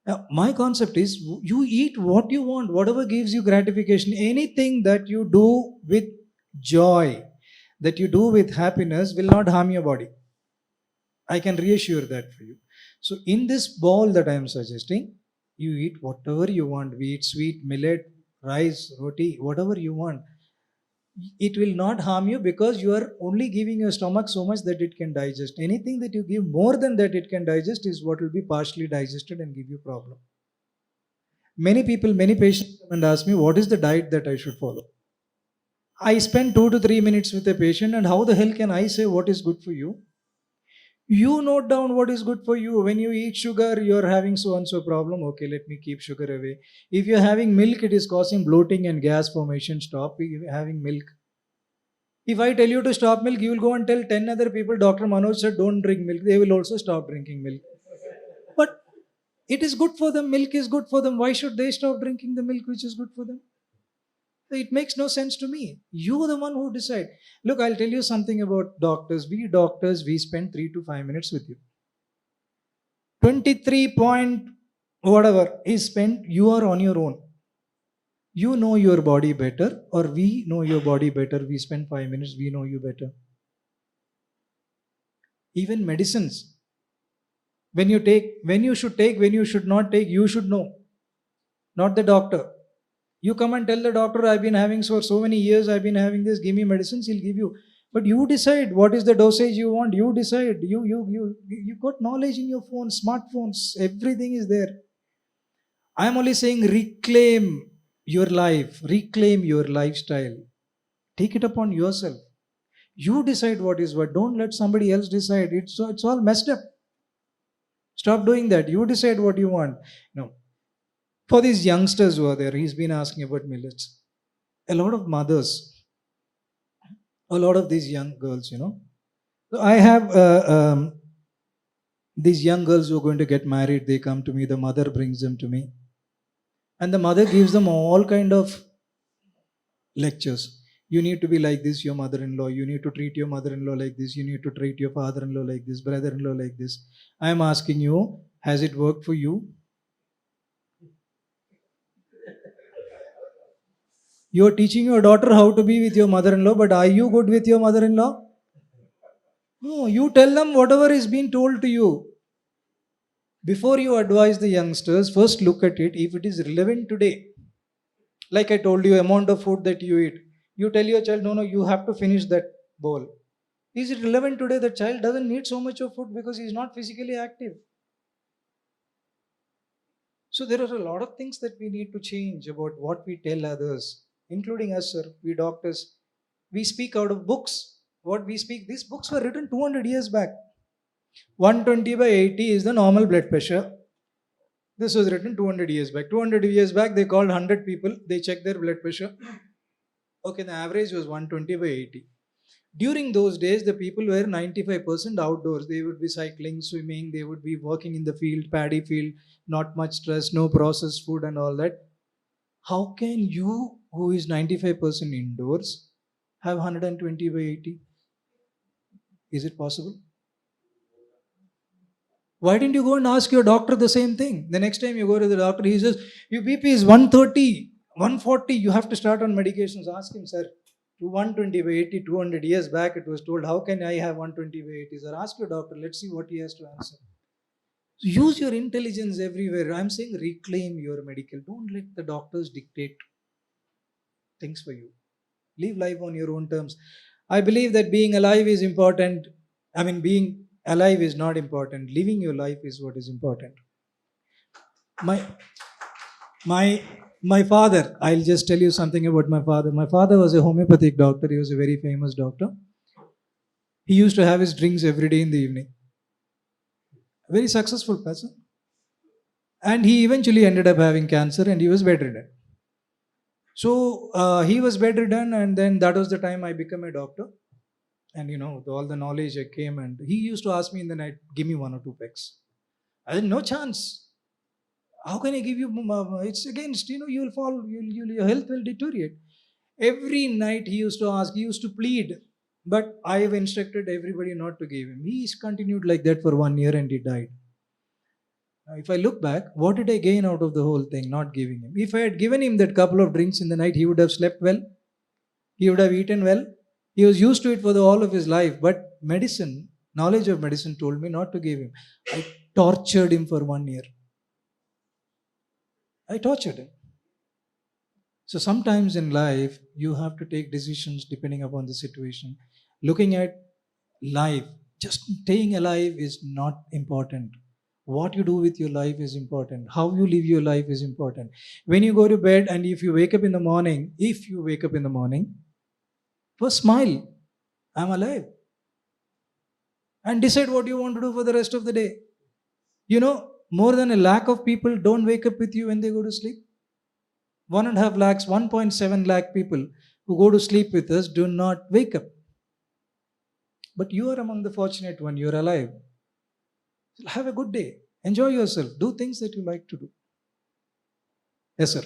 Now, my concept is you eat what you want, whatever gives you gratification. Anything that you do with joy, that you do with happiness, will not harm your body. I can reassure that for you. So, in this bowl that I am suggesting, you eat whatever you want. We eat sweet, millet, rice, roti, whatever you want. It will not harm you because you are only giving your stomach so much that it can digest. Anything that you give more than that it can digest is what will be partially digested and give you problem. Many people, many patients come and ask me, what is the diet that I should follow? I spend 2 to 3 minutes with a patient, and how the hell can I say what is good for you? You note down what is good for you. When you eat sugar, you're having so and so problem. Okay, let me keep sugar away. If you're having milk, it is causing bloating and gas formation. Stop having milk. If I tell you to stop milk, you will go and tell 10 other people, Dr. Manoj said don't drink milk. They will also stop drinking milk. But it is good for them. Milk is good for them. Why should they stop drinking the milk which is good for them? It makes no sense to me. You are the one who decide. Look, I'll tell you something about doctors. We doctors, we spend 3 to 5 minutes with you. 23 point whatever is spent, you are on your own. You know your body better, or we know your body better. We spend 5 minutes, we know you better. Even medicines. When you take, when you should take, when you should not take, you should know. Not the doctor. You come and tell the doctor, I've been having for so many years, I've been having this, give me medicines, he'll give you. But you decide what is the dosage you want. You decide. You got knowledge in your phone, smartphones, everything is there. I'm only saying reclaim your life, reclaim your lifestyle. Take it upon yourself. You decide what is what. Don't let somebody else decide. It's all messed up. Stop doing that. You decide what you want. No. For these youngsters who are there, he's been asking about millets. A lot of mothers, a lot of these young girls, So I have these young girls who are going to get married. They come to me. The mother brings them to me. And the mother gives them all kind of lectures. You need to be like this, your mother-in-law. You need to treat your mother-in-law like this. You need to treat your father-in-law like this, brother-in-law like this. I am asking you, has it worked for you? You are teaching your daughter how to be with your mother-in-law, but are you good with your mother-in-law? No, you tell them whatever is being told to you. Before you advise the youngsters, first look at it if it is relevant today. Like I told you, amount of food that you eat. You tell your child, no, you have to finish that bowl. Is it relevant today? The child doesn't need so much of food because he is not physically active. So there are a lot of things that we need to change about what we tell others, including us, sir. We doctors, we speak out of books. What we speak, these books were written 200 years back. 120/80 is the normal blood pressure. This was written 200 years back. 200 years back, they called 100 people. They checked their blood pressure. Okay, the average was 120/80. During those days, the people were 95% outdoors. They would be cycling, swimming, they would be working in the field, paddy field, not much stress, no processed food and all that. How can you, who is 95% indoors, have 120/80? Is it possible? Why didn't you go and ask your doctor the same thing? The next time you go to the doctor, he says, your BP is 130, 140, you have to start on medications. Ask him, sir, to 120/80, 200 years back it was told, how can I have 120/80? Sir, ask your doctor, let's see what he has to answer. So use your intelligence everywhere. I'm saying reclaim your medical. Don't let the doctors dictate things for you. Live life on your own terms. I believe that being alive is important. Being alive is not important. Living your life is what is important. My father, I'll just tell you something about my father. My father was a homeopathic doctor. He was a very famous doctor. He used to have his drinks every day in the evening. A very successful person. And he eventually ended up having cancer and he was bedridden. So he was bedridden, and then that was the time I became a doctor. And all the knowledge I came, and he used to ask me in the night, give me 1 or 2 pecks. I said, no chance. How can I give you? It's against, you will fall, your health will deteriorate. Every night he used to ask, he used to plead, but I have instructed everybody not to give him. He's continued like that for 1 year and he died. Now, if I look back, what did I gain out of the whole thing, not giving him? If I had given him that couple of drinks in the night, he would have slept well, he would have eaten well. He was used to it for the whole of his life. But medicine, knowledge of medicine told me not to give him. I tortured him for 1 year. I tortured him. So sometimes in life, you have to take decisions depending upon the situation. Looking at life, just staying alive is not important. What you do with your life is important. How you live your life is important. When you go to bed and if you wake up in the morning, first smile, I'm alive. And decide what you want to do for the rest of the day. More than 1 lakh of people don't wake up with you when they go to sleep. 1.5 lakhs, 1.7 lakh people who go to sleep with us do not wake up. But you are among the fortunate one, you are alive. Have a good day. Enjoy yourself. Do things that you like to do. Yes, sir.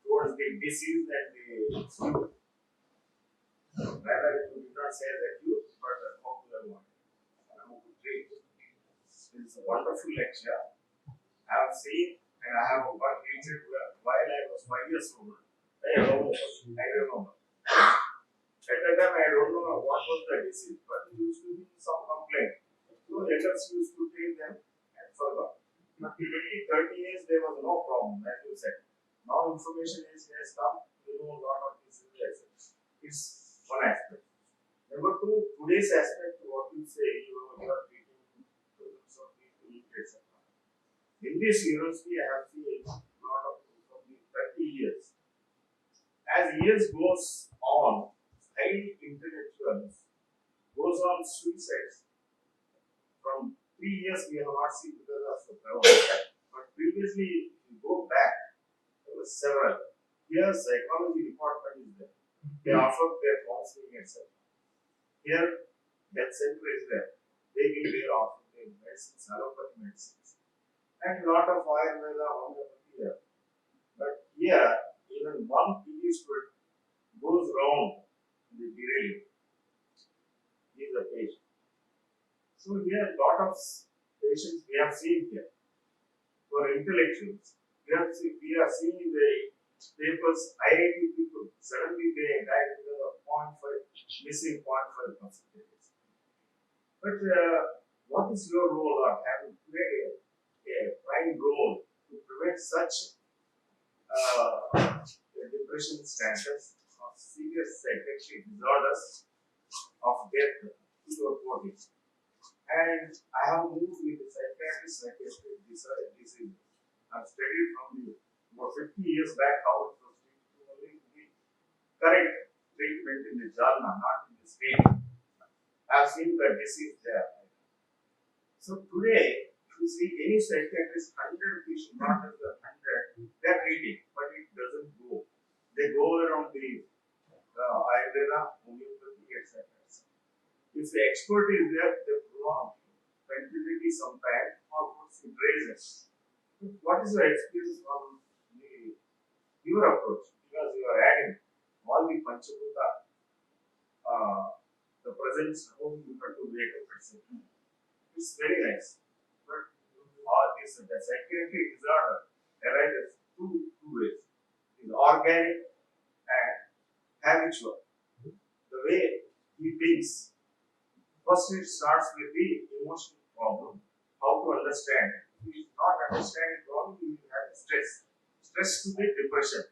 Towards the disease and the rather you did not say the cure, but the popular one. How to treat. It's a wonderful lecture. I have seen and I have one treated while I was 5 years old. I remember. At that time I don't know what was the disease, but it used to be some complaint. So elders used to take them and forgot. In 20, 30 years there was no problem, as you said. Now information has come, you know a lot of diseases. It's one aspect. Number two, today's aspect, what you say, you are treating some people, etc. In this university, I have seen a lot of from the 30 years. As years goes on, highly intellectuals goes on suicides. From 3 years we have not seen because of the corona. But previously, if you go back, there were several. Here, psychology department is there. They offer their counseling, etc. Here, that center is there. They give their offer their medicines, allopathic medicines, and a lot of Ayurveda, Homeopathic here. But here, even one PG student goes wrong in the derailing. He is a patient. So here, a lot of patients we have seen here. For intellectuals, we are seeing in the papers, IIT people, suddenly they die because of 0.5, missing 0.5 percentages. But what is your role of having played a prime role to prevent such depression status of serious psychiatric disorders of death to your body? And I have moved with the psychiatric disease. I've studied from the about 50 years back how it was treated only to the correct treatment in the Jalna, not in the state. I've seen the disease there. So today, if you see any psychiatrist, 100 patients, not just the 100, they're treating, but it doesn't go. They go around the Ayurveda, Homeopathic, etc. If the expert is there, they prolong fertility sometime or it raises. What is your experience from your approach? Because you are adding all the Panchabhuta, the presence, how you have to wake up, etc. It's very nice. But all this, the psychiatric disorder arises two ways. It is organic and habitual. The way he thinks. First, it starts with the emotional problem, how to understand. If he is not understanding problem, he will have stress. Stress to the depression.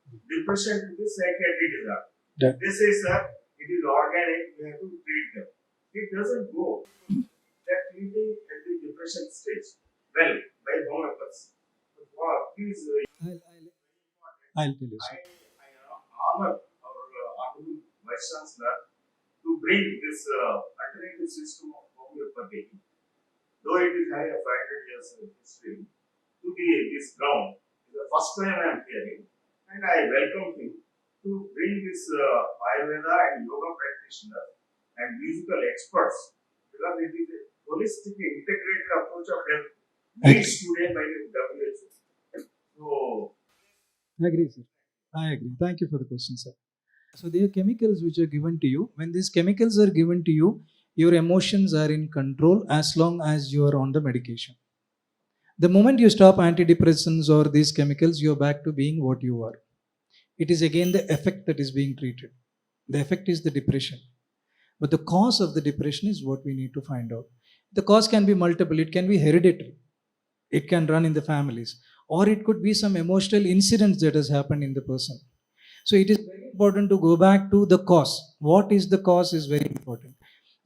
Depression to the psychiatric disorder. Yeah. This is it is organic, we have to treat them. It doesn't go. They're treating at the depression stage. Well, by homeopaths. Please, I'll tell you, sir. I honor our honorable Vice Chancellor to bring this alternative system of homeopathy, though it is having a 500 years history, to this ground. It's the first time I am hearing, and I welcome him to bring this Ayurveda and yoga practitioners and musical experts, because it is a holistic, integrated approach of health needs today by the WHO. So, I agree, sir. I agree. Thank you for the question, sir. So there are chemicals which are given to you. When these chemicals are given to you, your emotions are in control as long as you are on the medication. The moment you stop antidepressants or these chemicals, you're back to being what you are. It is again the effect that is being treated. The effect is the depression. But the cause of the depression is what we need to find out. The cause can be multiple, it can be hereditary, it can run in the families, or it could be some emotional incidents that has happened in the person. So it is very important to go back to the cause. What is the cause is very important.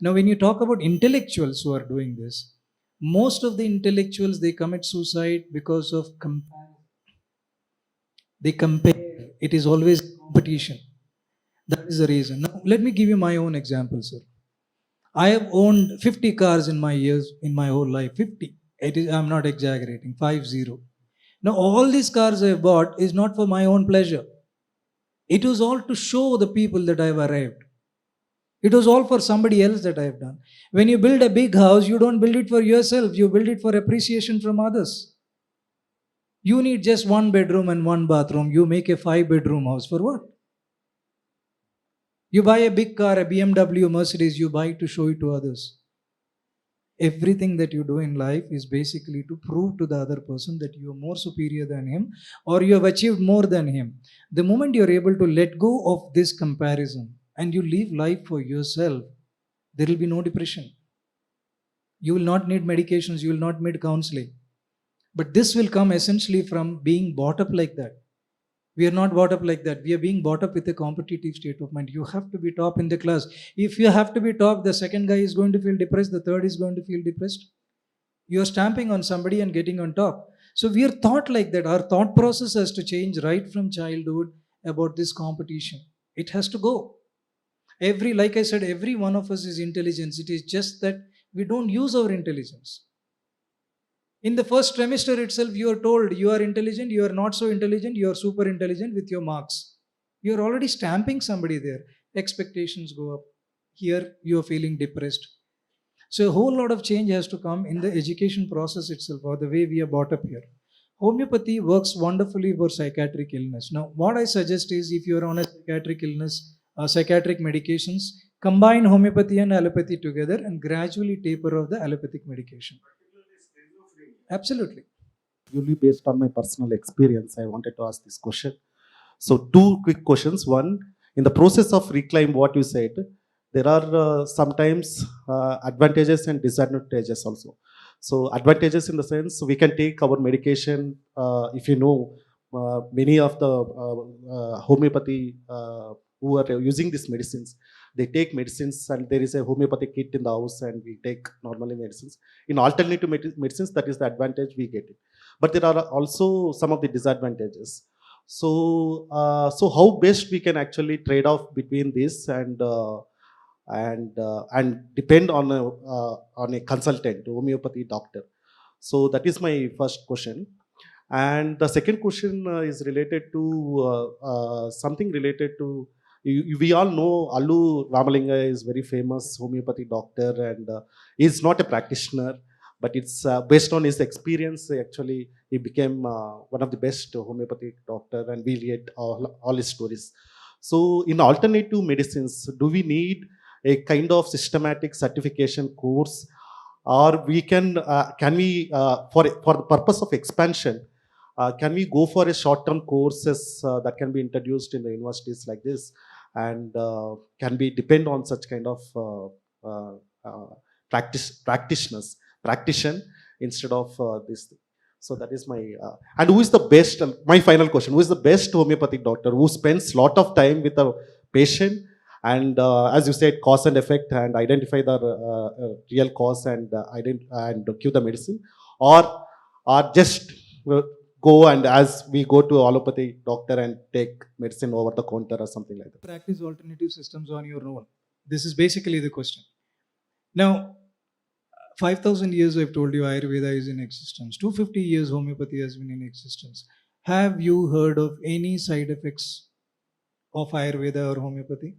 Now, when you talk about intellectuals who are doing this, most of the intellectuals they commit suicide because of comparison. They compare. It is always competition. That is the reason. Now, let me give you my own example, sir. I have owned 50 cars in my years, in my whole life. 50. I'm not exaggerating. 50. Now, all these cars I have bought is not for my own pleasure. It was all to show the people that I have arrived. It was all for somebody else that I have done. When you build a big house, you don't build it for yourself, you build it for appreciation from others. You need just one bedroom and one bathroom. You make a 5-bedroom house for what? You buy a big car, a BMW, Mercedes, you buy to show it to others. Everything that you do in life is basically to prove to the other person that you are more superior than him or you have achieved more than him. The moment you are able to let go of this comparison and you live life for yourself, there will be no depression. You will not need medications, you will not need counseling. But this will come essentially from being brought up like that. We are not brought up like that. We are being brought up with a competitive state of mind. You have to be top in the class. If you have to be top, the second guy is going to feel depressed, the third is going to feel depressed. You are stamping on somebody and getting on top. So we are thought like that. Our thought process has to change right from childhood about this competition. It has to go. Like I said, every one of us is intelligence. It is just that we don't use our intelligence. In the first trimester itself, you are told you are intelligent, you are not so intelligent, you are super intelligent with your marks. You are already stamping somebody there. Expectations go up. Here, you are feeling depressed. So, a whole lot of change has to come in the education process itself or the way we are brought up here. Homeopathy works wonderfully for psychiatric illness. Now, what I suggest is if you are on a psychiatric illness, psychiatric medications, combine homeopathy and allopathy together and gradually taper off the allopathic medication. Absolutely. Purely based on my personal experience, I wanted to ask this question. So, two quick questions. One, in the process of reclaim, what you said, there are sometimes advantages and disadvantages also. So, advantages in the sense we can take our medication. If you know, many of the homeopathy who are using these medicines, they take medicines and there is a homeopathic kit in the house and we take normally medicines. In alternative medicines, that is the advantage we get it. But there are also some of the disadvantages. So, so how best we can actually trade off between this and depend on a consultant, homeopathy doctor. So that is my first question. And the second question is related to something related to we all know Allu Ramalinga is very famous homeopathy doctor and he's not a practitioner, but it's based on his experience. Actually, he became one of the best homeopathic doctor, and we read all his stories. So, in alternative medicines, do we need a kind of systematic certification course, or we can we for the purpose of expansion? Can we go for a short-term courses that can be introduced in the universities like this, and can we depend on such kind of practitioner instead of this? So that is my and who is the best? My final question: who is the best homeopathic doctor who spends lot of time with a patient and, as you said, cause and effect and identify the real cause and and give the medicine, or just go and as we go to allopathy doctor and take medicine over the counter or something like that? Practice alternative systems on your own. This is basically the question. Now, 5,000 years I've told you Ayurveda is in existence. 250 years homeopathy has been in existence. Have you heard of any side effects of Ayurveda or homeopathy?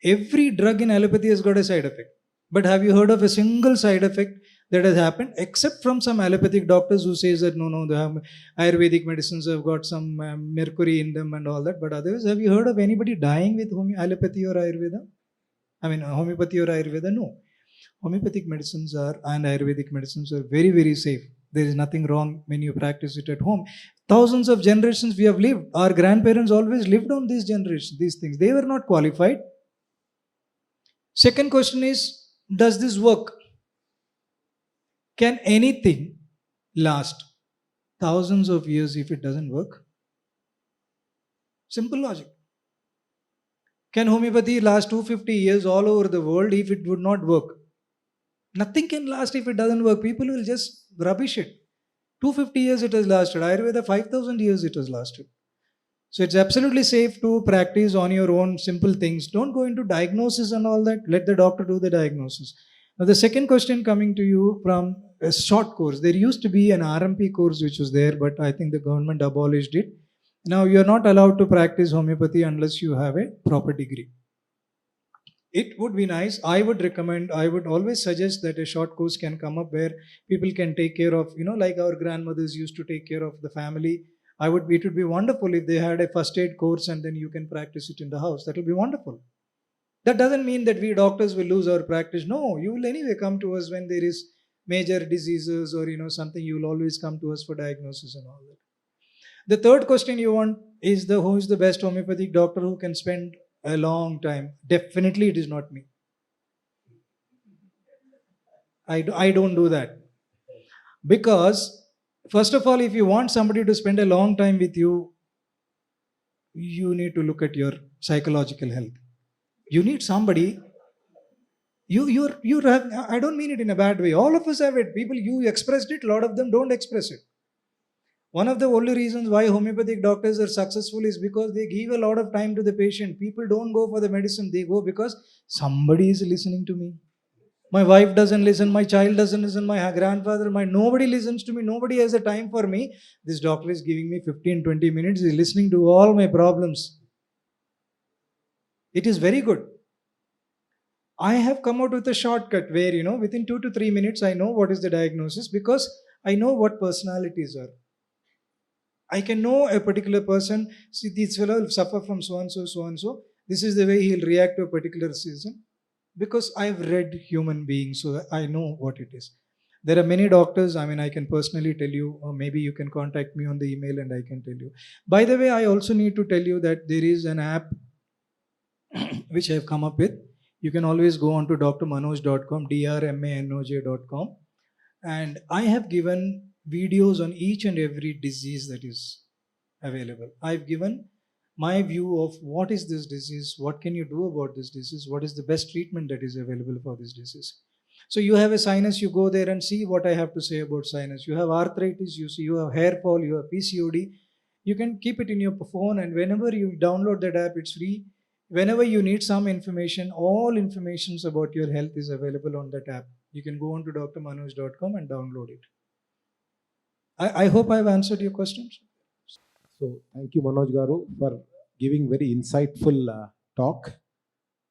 Every drug in allopathy has got a side effect. But have you heard of a single side effect that has happened, except from some allopathic doctors who says that no, the Ayurvedic medicines have got some mercury in them and all that. But otherwise, have you heard of anybody dying with allopathy or Ayurveda? I mean, homeopathy or Ayurveda? No. Homeopathic medicines are and Ayurvedic medicines are very, very safe. There is nothing wrong when you practice it at home. Thousands of generations we have lived. Our grandparents always lived on these generations, these things. They were not qualified. Second question is, does this work? Can anything last thousands of years if it doesn't work? Simple logic. Can homeopathy last 250 years all over the world if it would not work? Nothing can last if it doesn't work. People will just rubbish it. 250 years it has lasted. Ayurveda 5,000 years it has lasted. So it's absolutely safe to practice on your own simple things. Don't go into diagnosis and all that. Let the doctor do the diagnosis. Now the second question coming to you from a short course. There used to be an RMP course which was there, but I think the government abolished it. Now you are not allowed to practice homeopathy unless you have a proper degree. It would be nice. I would always suggest that a short course can come up where people can take care of, like our grandmothers used to take care of the family. It would be wonderful if they had a first aid course and then you can practice it in the house. That will be wonderful. That doesn't mean that we doctors will lose our practice. No, you will anyway come to us when there is major diseases or something. You will always come to us for diagnosis and all that. The third question you want is who is the best homeopathic doctor who can spend a long time? Definitely it is not me. I don't do that. Because first of all, if you want somebody to spend a long time with you, you need to look at your psychological health. You need somebody. You have. I don't mean it in a bad way. All of us have it. People, you expressed it. A lot of them don't express it. One of the only reasons why homeopathic doctors are successful is because they give a lot of time to the patient. People don't go for the medicine. They go because somebody is listening to me. My wife doesn't listen, my child doesn't listen, my grandfather, nobody listens to me, nobody has a time for me. This doctor is giving me 15-20 minutes, he's listening to all my problems. It is very good. I have come out with a shortcut where, within 2 to 3 minutes, I know what is the diagnosis because I know what personalities are. I can know a particular person, see, this fellow will suffer from so and so. This is the way he'll react to a particular season. Because I've read human beings, so I know what it is. There are many doctors, I can personally tell you, or maybe you can contact me on the email and I can tell you. By the way, I also need to tell you that there is an app which I've come up with. You can always go on to drmanoj.com, drmanoj.com, and I have given videos on each and every disease that is available. I've given my view of what is this disease, what can you do about this disease, what is the best treatment that is available for this disease. So you have a sinus, you go there and see what I have to say about sinus. You have arthritis, you have hair fall, you have PCOD. You can keep it in your phone, and whenever you download that app, it's free. Whenever you need some information, all informations about your health is available on that app. You can go on to drmanoj.com and download it. I hope I've answered your questions. So thank you, Manoj Garu, for giving very insightful talk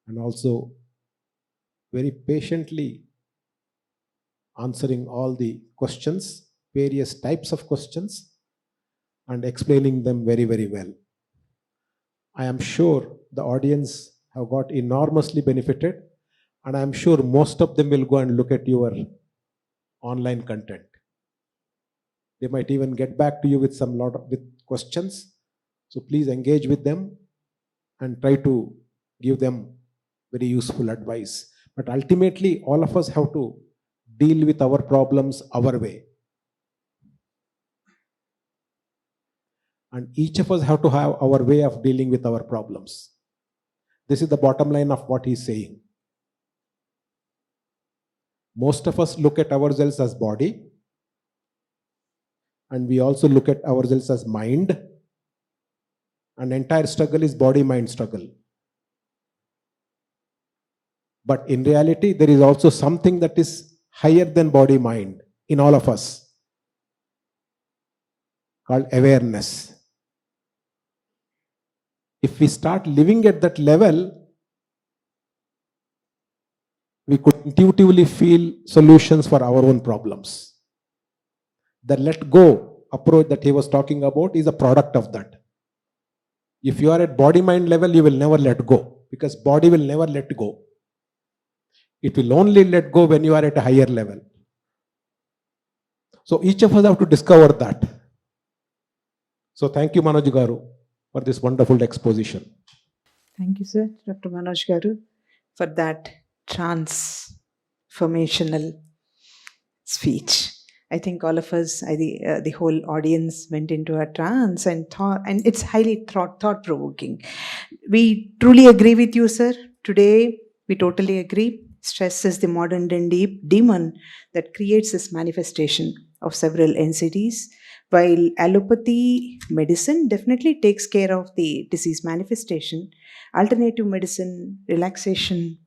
and also very patiently answering all the questions, various types of questions, and explaining them very, very well. I am sure the audience have got enormously benefited, and I am sure most of them will go and look at your online content. They might even get back to you with with questions. So please engage with them and try to give them very useful advice. But ultimately, all of us have to deal with our problems our way. And each of us have to have our way of dealing with our problems. This is the bottom line of what he's saying. Most of us look at ourselves as body, and we also look at ourselves as mind. An entire struggle is body-mind struggle. But in reality, there is also something that is higher than body-mind in all of us, called awareness. If we start living at that level, we could intuitively feel solutions for our own problems. The let go approach that he was talking about is a product of that. If you are at body mind level, you will never let go, because body will never let go. It will only let go when you are at a higher level. So each of us have to discover that. So thank you, Manoj Garu, for this wonderful exposition. Thank you, sir, Dr. Manoj Garu, for that transformational speech. I think all of us, the whole audience went into a trance and thought, and it's highly thought-provoking. We truly agree with you, sir. Today, we totally agree. Stress is the modern demon that creates this manifestation of several entities, while allopathy medicine definitely takes care of the disease manifestation. Alternative medicine, relaxation,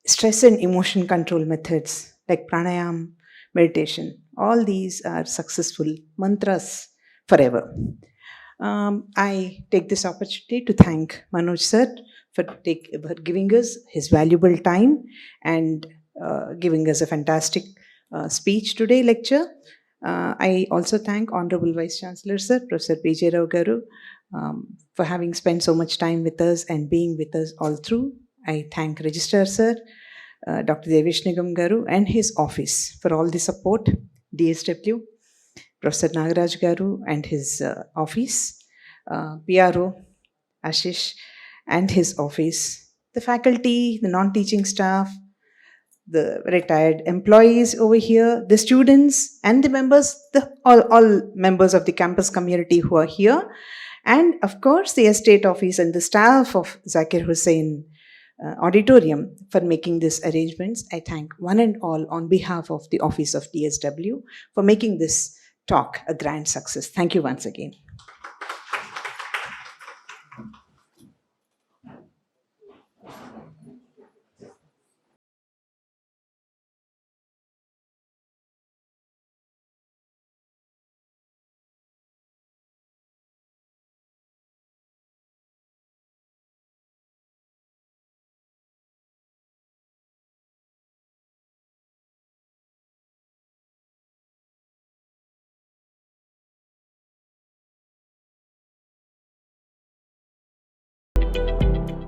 stress and emotion control methods like pranayam, meditation, all these are successful mantras forever. I take this opportunity to thank Manoj sir for giving us his valuable time and giving us a fantastic speech today, lecture. I also thank Honorable Vice Chancellor sir, Professor P.J. Rao Garu, for having spent so much time with us and being with us all through. I thank Registrar sir, Dr. Devesh Nigam Garu and his office for all the support, DSW, Professor Nagaraj Garu and his office, PRO, Ashish and his office, the faculty, the non-teaching staff, the retired employees over here, the students and the members, all members of the campus community who are here, and of course the estate office and the staff of Zakir Hussain Auditorium for making these arrangements. I thank one and all on behalf of the office of DSW for making this talk a grand success. Thank you once again.